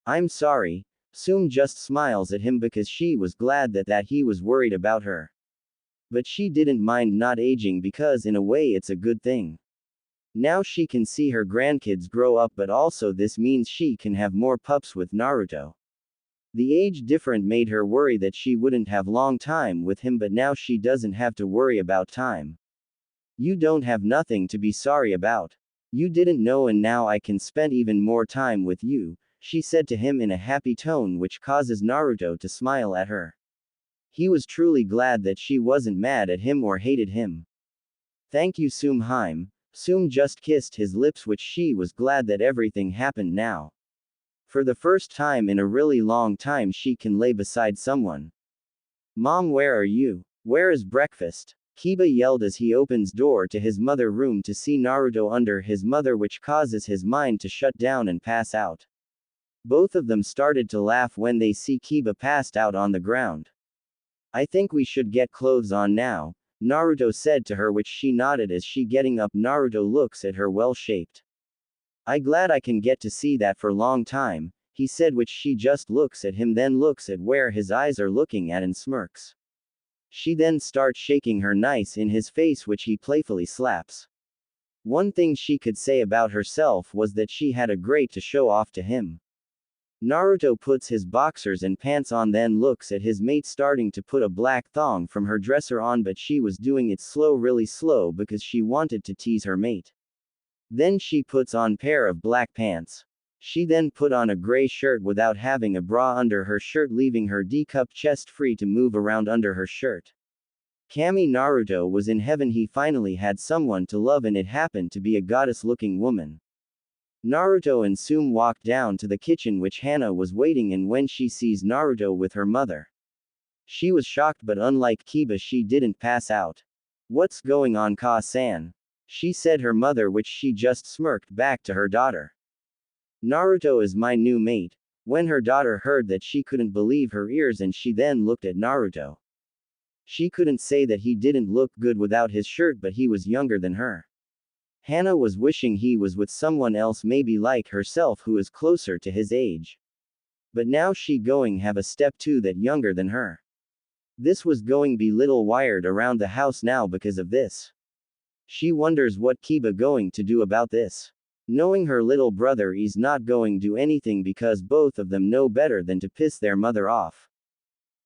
I'm sorry. Sume just smiles at him because she was glad that he was worried about her. But she didn't mind not aging because in a way it's a good thing. Now she can see her grandkids grow up but also this means she can have more pups with Naruto. The age difference made her worry that she wouldn't have long time with him but now she doesn't have to worry about time. You don't have nothing to be sorry about. You didn't know and now I can spend even more time with you, she said to him in a happy tone which causes Naruto to smile at her. He was truly glad that she wasn't mad at him or hated him. Thank you Sume Haim. Sume just kissed his lips which she was glad that everything happened now. For the first time in a really long time she can lay beside someone. Mom, where are you? Where is breakfast? Kiba yelled as he opens door to his mother room to see Naruto under his mother which causes his mind to shut down and pass out. Both of them started to laugh when they see Kiba passed out on the ground. I think we should get clothes on now, Naruto said to her which she nodded as she getting up. Naruto looks at her well-shaped. I glad I can get to see that for long time, he said, which she just looks at him, then looks at where his eyes are looking at and smirks. She then starts shaking her nice in his face, which he playfully slaps. One thing she could say about herself was that she had a great to show off to him. Naruto puts his boxers and pants on, then looks at his mate starting to put a black thong from her dresser on, but she was doing it slow, really slow, because she wanted to tease her mate. Then she puts on pair of black pants. She then put on a gray shirt without having a bra under her shirt, leaving her D-cup chest free to move around under her shirt. Kami Naruto was in heaven. He finally had someone to love, and it happened to be a goddess-looking woman. Naruto and Tsume walk down to the kitchen, which Hana was waiting in when she sees Naruto with her mother. She was shocked, but unlike Kiba, she didn't pass out. "What's going on, Ka-san?" she said her mother, which she just smirked back to her daughter. "Naruto is my new mate." When her daughter heard that, she couldn't believe her ears, and she then looked at Naruto. She couldn't say that he didn't look good without his shirt, but he was younger than her. Hana was wishing he was with someone else, maybe like herself, who is closer to his age. But now she going have a step too that younger than her. This was going be little wired around the house now because of this. She wonders what Kiba going to do about this. Knowing her little brother is not going do anything because both of them know better than to piss their mother off.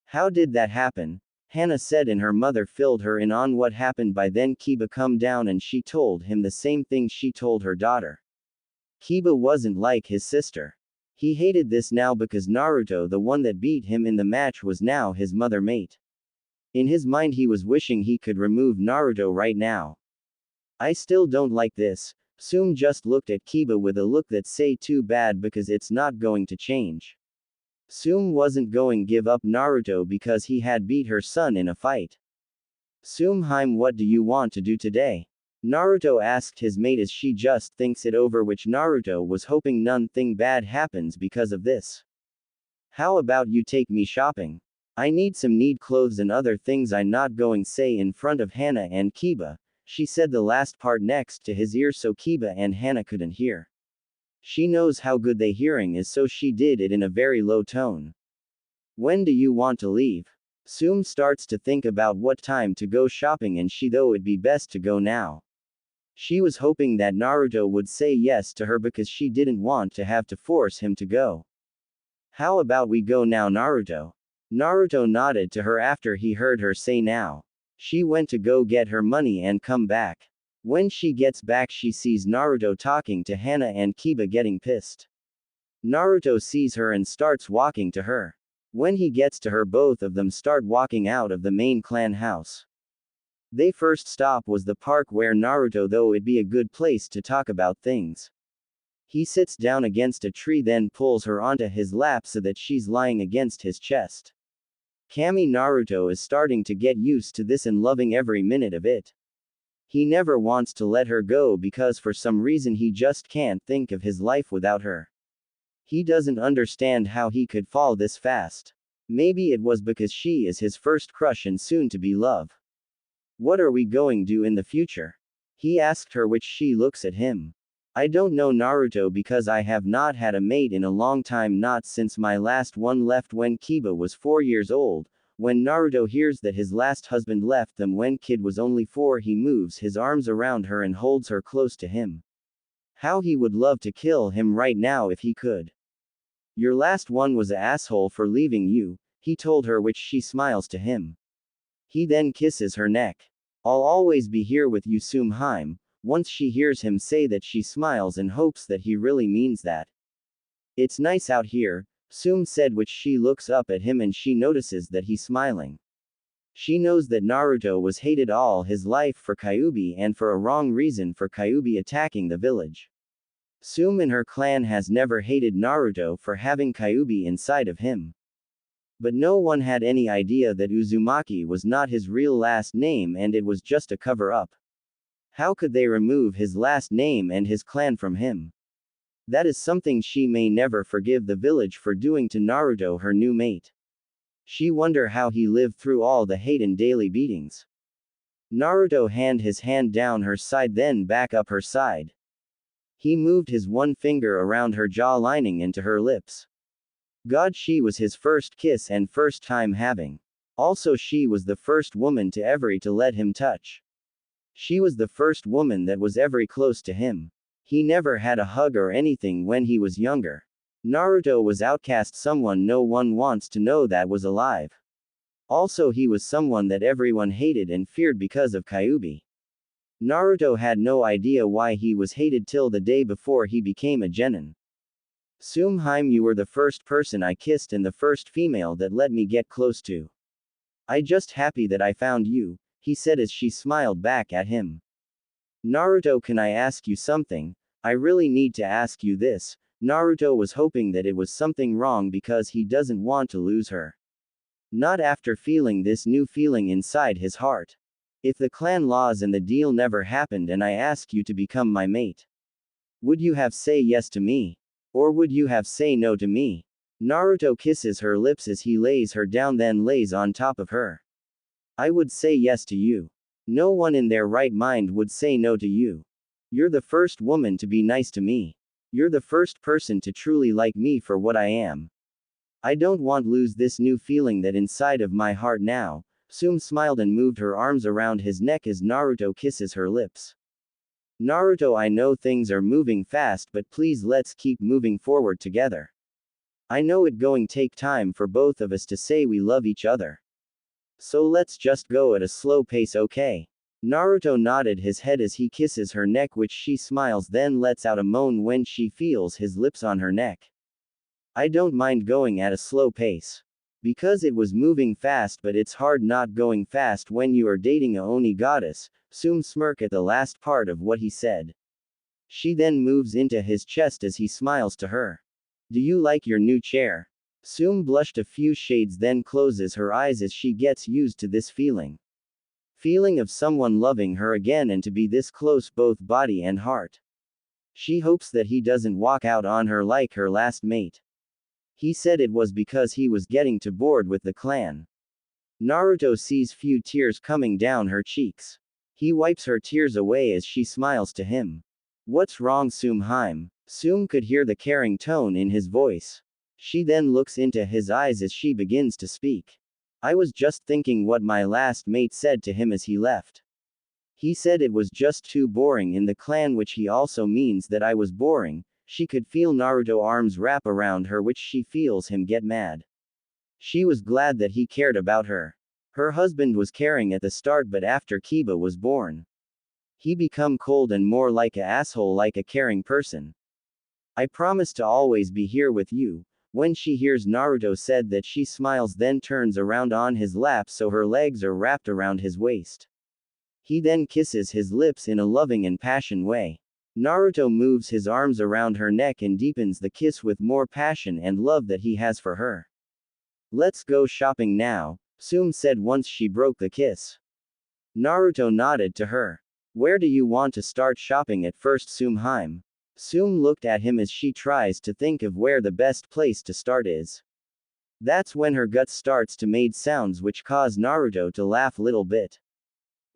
How did that happen? Hana said, and her mother filled her in on what happened. By then Kiba come down and she told him the same thing she told her daughter. Kiba wasn't like his sister. He hated this now because Naruto, the one that beat him in the match, was now his mother mate. In his mind he was wishing he could remove Naruto right now. "I still don't like this." Tsume just looked at Kiba with a look that say too bad because it's not going to change. Tsume wasn't going give up Naruto because he had beat her son in a fight. "Tsume, what do you want to do today?" Naruto asked his mate as she just thinks it over, which Naruto was hoping nothing bad happens because of this. "How about you take me shopping? I need clothes and other things." "I not going say in front of Hana and Kiba." She said the last part next to his ear so Kiba and Hana couldn't hear. She knows how good their hearing is, so she did it in a very low tone. "When do you want to leave?" Tsume starts to think about what time to go shopping, and she though it'd be best to go now. She was hoping that Naruto would say yes to her because she didn't want to have to force him to go. "How about we go now, Naruto?" Naruto nodded to her after he heard her say now. She went to go get her money and come back. When she gets back, she sees Naruto talking to Hana and Kiba getting pissed. Naruto sees her and starts walking to her. When he gets to her, both of them start walking out of the main clan house. Their first stop was the park, where Naruto though it'd be a good place to talk about things. He sits down against a tree, then pulls her onto his lap so that she's lying against his chest. Kami Naruto is starting to get used to this and loving every minute of it. He never wants to let her go because for some reason he just can't think of his life without her. He doesn't understand how he could fall this fast. Maybe it was because she is his first crush and soon to be love. "What are we going to do in the future?" he asked her, which she looks at him. "I don't know, Naruto, because I have not had a mate in a long time, not since my last one left when Kiba was 4 years old." When Naruto hears that his last husband left them when Kid was only 4, he moves his arms around her and holds her close to him. How he would love to kill him right now if he could. "Your last one was a asshole for leaving you," he told her, which she smiles to him. He then kisses her neck. "I'll always be here with you, Tsume." Once she hears him say that, she smiles and hopes that he really means that. "It's nice out here," Tsume said, which she looks up at him and she notices that he's smiling. She knows that Naruto was hated all his life for Kyuubi, and for a wrong reason, for Kyuubi attacking the village. Tsume and her clan has never hated Naruto for having Kyuubi inside of him. But no one had any idea that Uzumaki was not his real last name and it was just a cover-up. How could they remove his last name and his clan from him? That is something she may never forgive the village for doing to Naruto, her new mate. She wonder how he lived through all the hate and daily beatings. Naruto hand his hand down her side, then back up her side. He moved his one finger around her jaw lining into her lips. God, she was his first kiss and first time having. Also, she was the first woman to ever to let him touch. She was the first woman that was ever close to him. He never had a hug or anything when he was younger. Naruto was outcast, someone no one wants to know that was alive. Also, he was someone that everyone hated and feared because of Kyuubi. Naruto had no idea why he was hated till the day before he became a genin. Tsume, you were the first person I kissed and the first female that let me get close to. I just happy that I found you, he said as she smiled back at him. Naruto, can I ask you something? I really need to ask you this. Naruto was hoping that it was something wrong because he doesn't want to lose her. Not after feeling this new feeling inside his heart. If the clan laws and the deal never happened and I ask you to become my mate, would you have say yes to me? Or would you have say no to me? Naruto kisses her lips as he lays her down, then lays on top of her. I would say yes to you. No one in their right mind would say no to you. You're the first woman to be nice to me. You're the first person to truly like me for what I am. I don't want lose this new feeling that inside of my heart now. Tsume smiled and moved her arms around his neck as Naruto kisses her lips. Naruto, I know things are moving fast, but please let's keep moving forward together. I know it going take time for both of us to say we love each other. So let's just go at a slow pace, okay? Naruto nodded his head as he kisses her neck, which she smiles, then lets out a moan when she feels his lips on her neck. I don't mind going at a slow pace. Because it was moving fast, but it's hard not going fast when you are dating a Oni goddess. Tsume smirked at the last part of what he said. She then moves into his chest as he smiles to her. Do you like your new chair? Tsume blushed a few shades, then closes her eyes as she gets used to this feeling. Feeling of someone loving her again and to be this close both body and heart. She hopes that he doesn't walk out on her like her last mate. He said it was because he was getting too bored with the clan. Naruto sees few tears coming down her cheeks. He wipes her tears away as she smiles to him. What's wrong, Tsume? Tsume could hear the caring tone in his voice. She then looks into his eyes as she begins to speak. I was just thinking what my last mate said to him as he left. He said it was just too boring in the clan, which he also means that I was boring. She could feel Naruto's arms wrap around her, which she feels him get mad. She was glad that he cared about her. Her husband was caring at the start, but after Kiba was born, he become cold and more like a asshole, like a caring person. I promise to always be here with you. When she hears Naruto said that, she smiles, then turns around on his lap so her legs are wrapped around his waist. He then kisses his lips in a loving and passionate way. Naruto moves his arms around her neck and deepens the kiss with more passion and love that he has for her. Let's go shopping now, Tsume said once she broke the kiss. Naruto nodded to her. Where do you want to start shopping at first, Tsume? Tsume looked at him as she tries to think of where the best place to start is. That's when her gut starts to make sounds which cause Naruto to laugh little bit.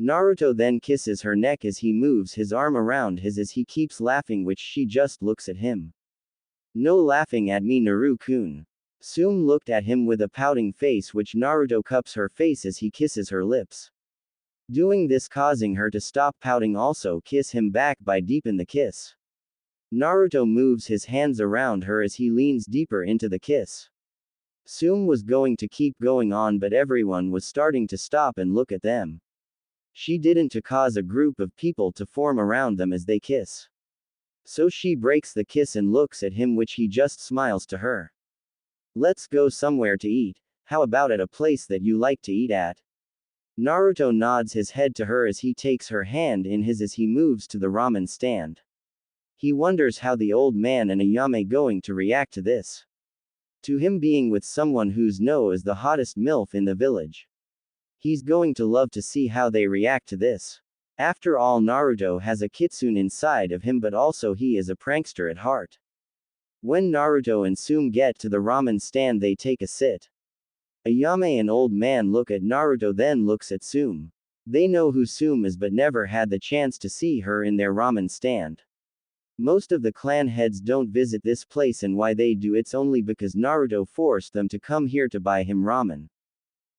Naruto then kisses her neck as he moves his arm around his as he keeps laughing, which she just looks at him. No laughing at me, Naru-kun. Tsume looked at him with a pouting face, which Naruto cups her face as he kisses her lips. Doing this causing her to stop pouting, also kiss him back by deepen the kiss. Naruto moves his hands around her as he leans deeper into the kiss. Tsume was going to keep going on, but everyone was starting to stop and look at them. She didn't to cause a group of people to form around them as they kiss. So she breaks the kiss and looks at him, which he just smiles to her. Let's go somewhere to eat. How about at a place that you like to eat at? Naruto nods his head to her as he takes her hand in his as he moves to the ramen stand. He wonders how the old man and Ayame going to react to this. To him being with someone who's known as the hottest MILF in the village. He's going to love to see how they react to this. After all, Naruto has a kitsune inside of him, but also he is a prankster at heart. When Naruto and Tsume get to the ramen stand, they take a sit. Ayame and old man look at Naruto, then looks at Tsume. They know who Tsume is but never had the chance to see her in their ramen stand. Most of the clan heads don't visit this place, and why they do it's only because Naruto forced them to come here to buy him ramen.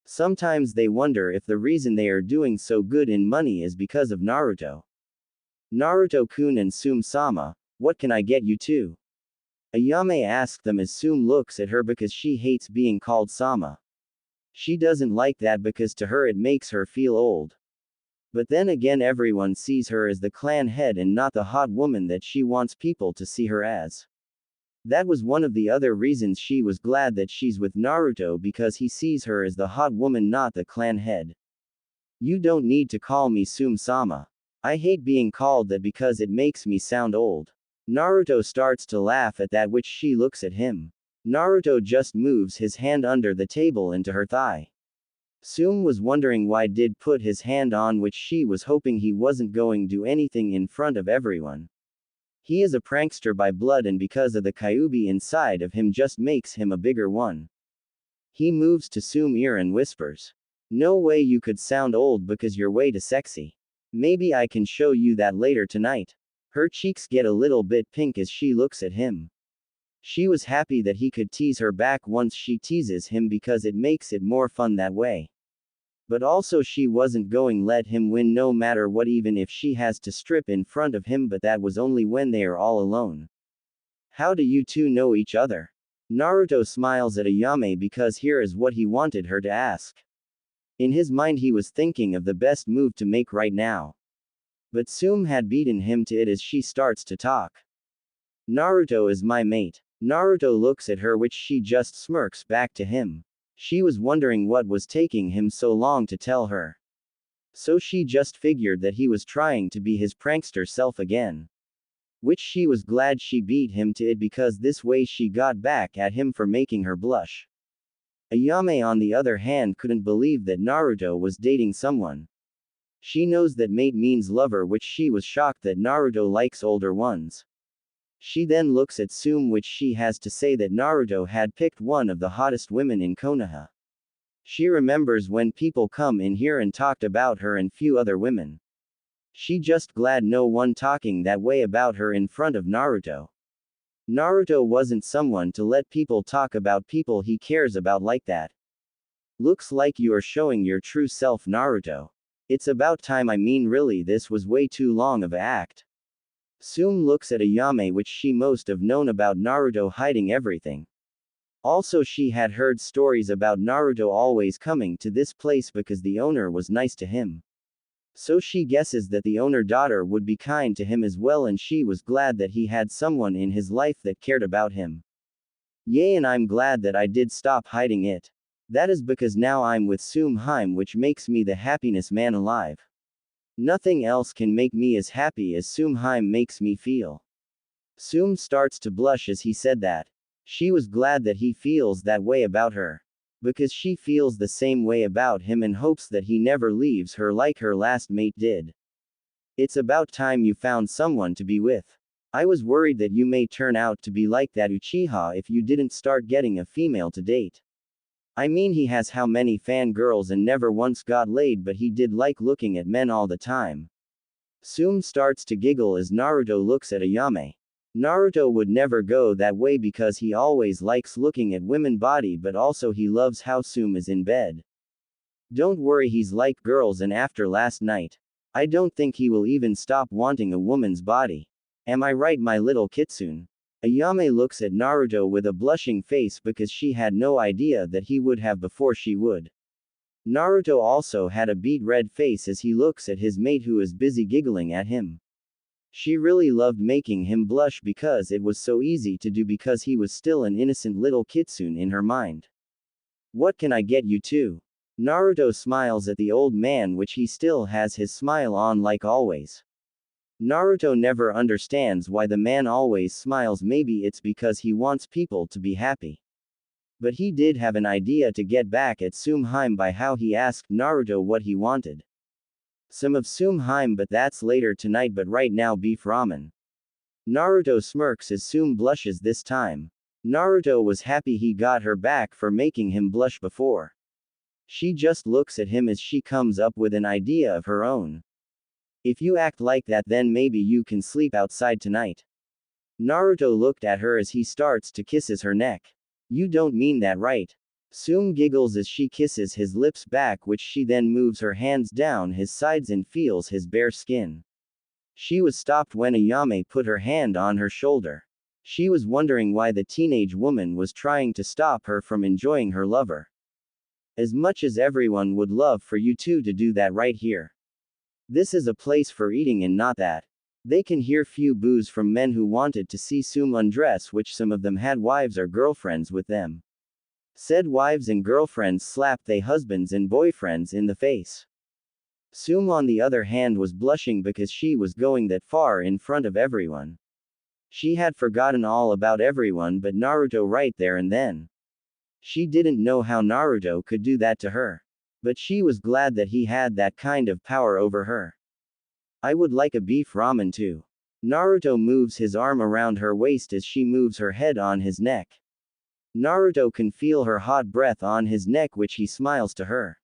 Sometimes they wonder if the reason they are doing so good in money is because of Naruto. Naruto-kun and Sume-sama, what can I get you too? Ayame asked them as Sume looks at her because she hates being called Sama. She doesn't like that because to her it makes her feel old. But then again, everyone sees her as the clan head and not the hot woman that she wants people to see her as. That was one of the other reasons she was glad that she's with Naruto, because he sees her as the hot woman, not the clan head. You don't need to call me Sume-sama. I hate being called that because it makes me sound old. Naruto starts to laugh at that, which she looks at him. Naruto just moves his hand under the table into her thigh. Sume was wondering why did put his hand on, which she was hoping he wasn't going to do anything in front of everyone. He is a prankster by blood, and because of the Kyuubi inside of him just makes him a bigger one. He moves to Sume's ear and whispers. No way you could sound old because you're way too sexy. Maybe I can show you that later tonight. Her cheeks get a little bit pink as she looks at him. She was happy that he could tease her back once she teases him because it makes it more fun that way. But also she wasn't going let him win no matter what, even if she has to strip in front of him, but that was only when they are all alone. How do you two know each other? Naruto smiles at Ayame because here is what he wanted her to ask. In his mind he was thinking of the best move to make right now. But Sume had beaten him to it as she starts to talk. Naruto is my mate. Naruto looks at her, which she just smirks back to him. She was wondering what was taking him so long to tell her. So she just figured that he was trying to be his prankster self again. Which she was glad she beat him to it, because this way she got back at him for making her blush. Ayame on the other hand couldn't believe that Naruto was dating someone. She knows that mate means lover, which she was shocked that Naruto likes older ones. She then looks at Sume, which she has to say that Naruto had picked one of the hottest women in Konoha. She remembers when people come in here and talked about her and few other women. She just glad no one talking that way about her in front of Naruto. Naruto wasn't someone to let people talk about people he cares about like that. Looks like you are showing your true self, Naruto. It's about time. I mean, really, this was way too long of a act. Sume looks at Ayame, which she must have known about Naruto hiding everything. Also she had heard stories about Naruto always coming to this place because the owner was nice to him. So she guesses that the owner daughter would be kind to him as well, and she was glad that he had someone in his life that cared about him. Yay, and I'm glad that I did stop hiding it. That is because now I'm with Sume, which makes me the happiness man alive. Nothing else can make me as happy as Sume makes me feel. Sume starts to blush as he said that. She was glad that he feels that way about her. Because she feels the same way about him and hopes that he never leaves her like her last mate did. It's about time you found someone to be with. I was worried that you may turn out to be like that Uchiha if you didn't start getting a female to date. I mean, he has how many fangirls and never once got laid, but he did like looking at men all the time. Sume starts to giggle as Naruto looks at Ayame. Naruto would never go that way because he always likes looking at women body, but also he loves how Sume is in bed. Don't worry, he's like girls, and after last night, I don't think he will even stop wanting a woman's body. Am I right, my little kitsune? Ayame looks at Naruto with a blushing face because she had no idea that he would have before she would. Naruto also had a beet red face as he looks at his mate who is busy giggling at him. She really loved making him blush because it was so easy to do because he was still an innocent little kitsune in her mind. What can I get you too? Naruto smiles at the old man, which he still has his smile on like always. Naruto never understands why the man always smiles. Maybe it's because he wants people to be happy. But he did have an idea to get back at Sume by how he asked Naruto what he wanted. Some of Sume, but that's later tonight, but right now beef ramen. Naruto smirks as Sume blushes this time. Naruto was happy he got her back for making him blush before. She just looks at him as she comes up with an idea of her own. If you act like that, then maybe you can sleep outside tonight. Naruto looked at her as he starts to kisses her neck. You don't mean that, right? Tsume giggles as she kisses his lips back, which she then moves her hands down his sides and feels his bare skin. She was stopped when Ayame put her hand on her shoulder. She was wondering why the teenage woman was trying to stop her from enjoying her lover. As much as everyone would love for you two to do that right here. This is a place for eating and not that. They can hear few boos from men who wanted to see Tsume undress, which some of them had wives or girlfriends with them. Said wives and girlfriends slapped their husbands and boyfriends in the face. Tsume on the other hand was blushing because she was going that far in front of everyone. She had forgotten all about everyone but Naruto right there and then. She didn't know how Naruto could do that to her. But she was glad that he had that kind of power over her. I would like a beef ramen too. Naruto moves his arm around her waist as she moves her head on his neck. Naruto can feel her hot breath on his neck, which he smiles to her.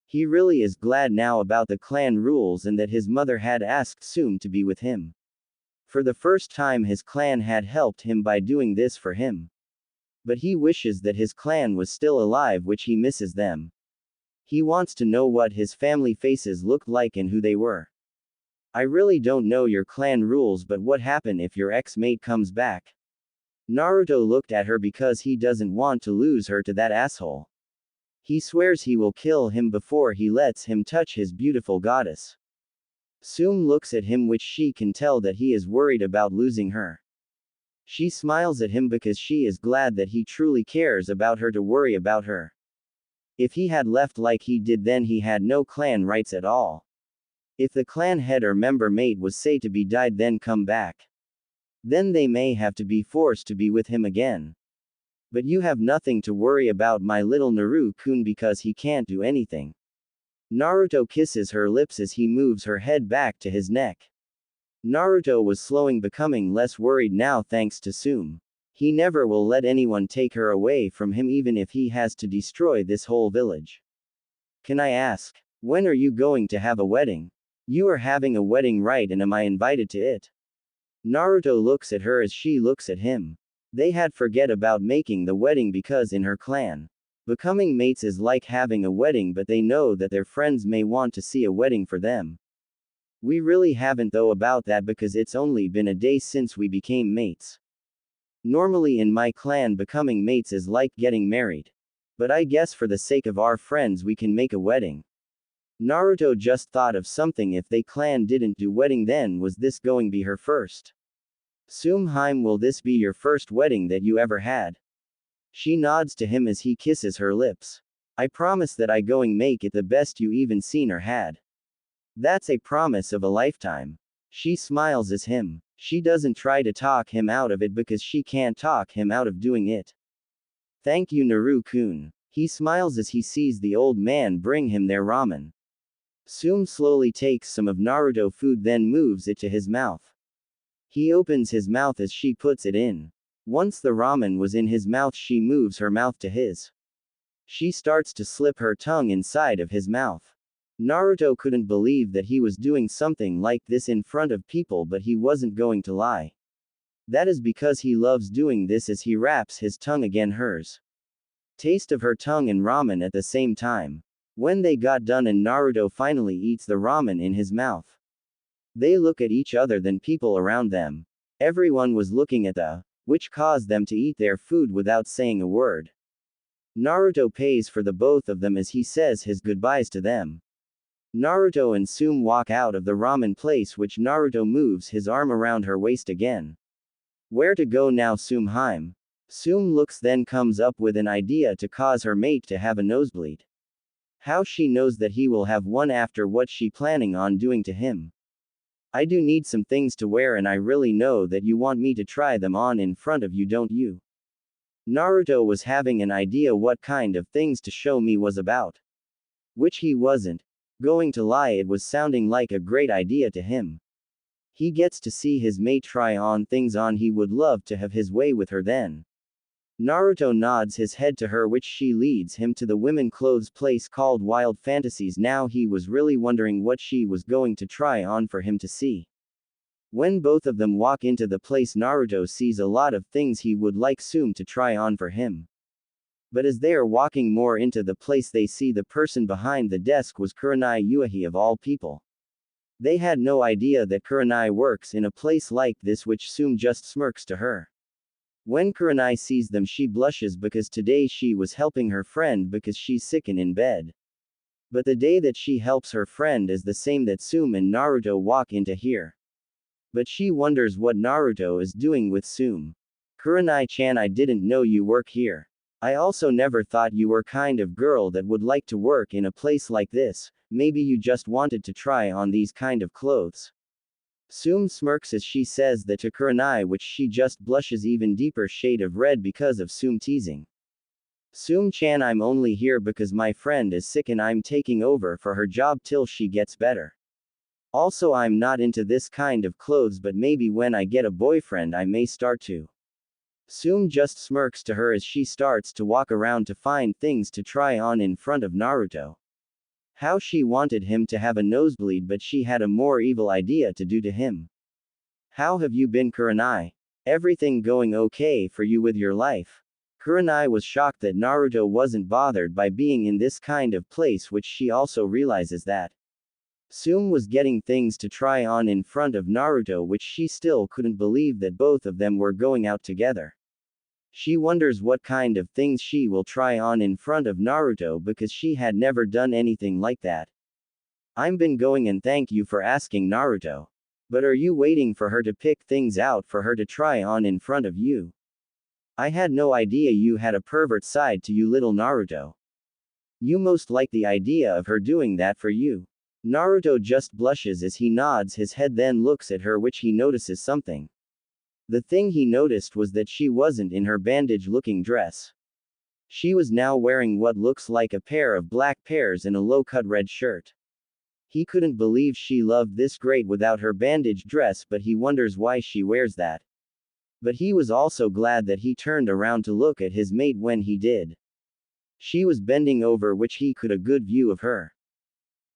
He really is glad now about the clan rules and that his mother had asked Tsume to be with him. For the first time his clan had helped him by doing this for him. But he wishes that his clan was still alive, which he misses them. He wants to know what his family faces looked like and who they were. I really don't know your clan rules, but what happen if your ex-mate comes back? Naruto looked at her because he doesn't want to lose her to that asshole. He swears he will kill him before he lets him touch his beautiful goddess. Tsume looks at him, which she can tell that he is worried about losing her. She smiles at him because she is glad that he truly cares about her to worry about her. If he had left like he did, then he had no clan rights at all. If the clan head or member mate was say to be died then come back, then they may have to be forced to be with him again. But you have nothing to worry about, my little Naru-kun, because he can't do anything. Naruto kisses her lips as he moves her head back to his neck. Naruto was slowing, becoming less worried now thanks to Tsume. He never will let anyone take her away from him, even if he has to destroy this whole village. Can I ask, when are you going to have a wedding? You are having a wedding, right, and am I invited to it? Naruto looks at her as she looks at him. They had forget about making the wedding because in her clan, becoming mates is like having a wedding, but they know that their friends may want to see a wedding for them. We really haven't though about that because it's only been a day since we became mates. Normally in my clan becoming mates is like getting married. But I guess for the sake of our friends we can make a wedding. Naruto just thought of something. If they clan didn't do wedding, then was this going be her first? Tsume, will this be your first wedding that you ever had? She nods to him as he kisses her lips. I promise that I going make it the best you even seen or had. That's a promise of a lifetime. She smiles as him. She doesn't try to talk him out of it because she can't talk him out of doing it. Thank you, Naru-kun. He smiles as he sees the old man bring him their ramen. Tsume slowly takes some of Naruto food, then moves it to his mouth. He opens his mouth as she puts it in. Once the ramen was in his mouth, she moves her mouth to his. She starts to slip her tongue inside of his mouth. Naruto couldn't believe that he was doing something like this in front of people, but he wasn't going to lie. That is because he loves doing this as he wraps his tongue again hers. Taste of her tongue and ramen at the same time. When they got done and Naruto finally eats the ramen in his mouth, they look at each other, then people around them. Everyone was looking at which caused them to eat their food without saying a word. Naruto pays for the both of them as he says his goodbyes to them. Naruto and Tsume walk out of the ramen place, which Naruto moves his arm around her waist again. Where to go now, Tsume? Tsume looks, then comes up with an idea to cause her mate to have a nosebleed. How she knows that he will have one after what she planning on doing to him. I do need some things to wear and I really know that you want me to try them on in front of you, don't you? Naruto was having an idea what kind of things to show me was about. Which he wasn't going to lie, it was sounding like a great idea to him. He gets to see his mate try on things on, he would love to have his way with her then. Naruto nods his head to her, which she leads him to the women clothes place called Wild Fantasies. Now he was really wondering what she was going to try on for him to see. When both of them walk into the place, Naruto sees a lot of things he would like Tsume to try on for him. But as they are walking more into the place, they see the person behind the desk was Kurenai Yuahi of all people. They had no idea that Kurenai works in a place like this, which Tsume just smirks to her. When Kurenai sees them, she blushes because today she was helping her friend because she's sick and in bed. But the day that she helps her friend is the same that Tsume and Naruto walk into here. But she wonders what Naruto is doing with Tsume. Kurenai-chan, I didn't know you work here. I also never thought you were kind of girl that would like to work in a place like this. Maybe you just wanted to try on these kind of clothes. Tsume smirks as she says that to Kurenai, which she just blushes even deeper shade of red because of Tsume teasing. Tsume-chan, I'm only here because my friend is sick and I'm taking over for her job till she gets better. Also, I'm not into this kind of clothes, but maybe when I get a boyfriend I may start to. Tsume just smirks to her as she starts to walk around to find things to try on in front of Naruto. How she wanted him to have a nosebleed, but she had a more evil idea to do to him. How have you been, Kurenai? Everything going okay for you with your life? Kurenai was shocked that Naruto wasn't bothered by being in this kind of place, which she also realizes that Tsume was getting things to try on in front of Naruto, which she still couldn't believe that both of them were going out together. She wonders what kind of things she will try on in front of Naruto because she had never done anything like that. I've been going, and thank you for asking, Naruto. But are you waiting for her to pick things out for her to try on in front of you? I had no idea you had a pervert side to you, little Naruto. You most like the idea of her doing that for you. Naruto just blushes as he nods his head, then looks at her, which he notices something. The thing he noticed was that she wasn't in her bandage-looking dress. She was now wearing what looks like a pair of black pairs and a low-cut red shirt. He couldn't believe she loved this great without her bandage dress, but he wonders why she wears that. But he was also glad that he turned around to look at his mate when he did. She was bending over, which he could a good view of her.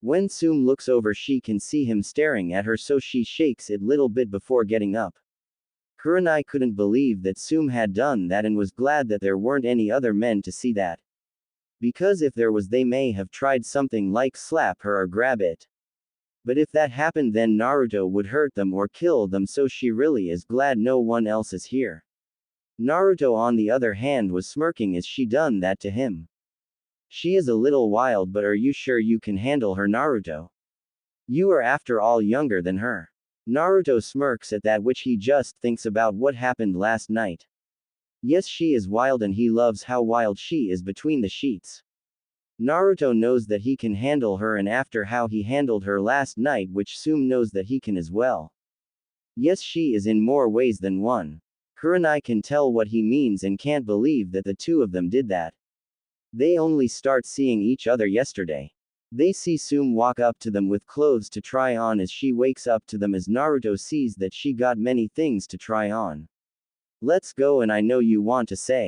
When Tsume looks over, she can see him staring at her, so she shakes it little bit before getting up. Kurenai couldn't believe that Tsume had done that and was glad that there weren't any other men to see that. Because if there was, they may have tried something like slap her or grab it. But if that happened, then Naruto would hurt them or kill them, so she really is glad no one else is here. Naruto, on the other hand, was smirking as she done that to him. She is a little wild, but are you sure you can handle her, Naruto? You are after all younger than her. Naruto smirks at that, which he just thinks about what happened last night. Yes, she is wild and he loves how wild she is between the sheets. Naruto knows that he can handle her, and after how he handled her last night, which Tsume knows that he can as well. Yes, she is in more ways than one. Kurenai can tell what he means and can't believe that the two of them did that. They only start seeing each other yesterday. They see Tsume walk up to them with clothes to try on as she wakes up to them as Naruto sees that she got many things to try on. Let's go, and I know you want to say.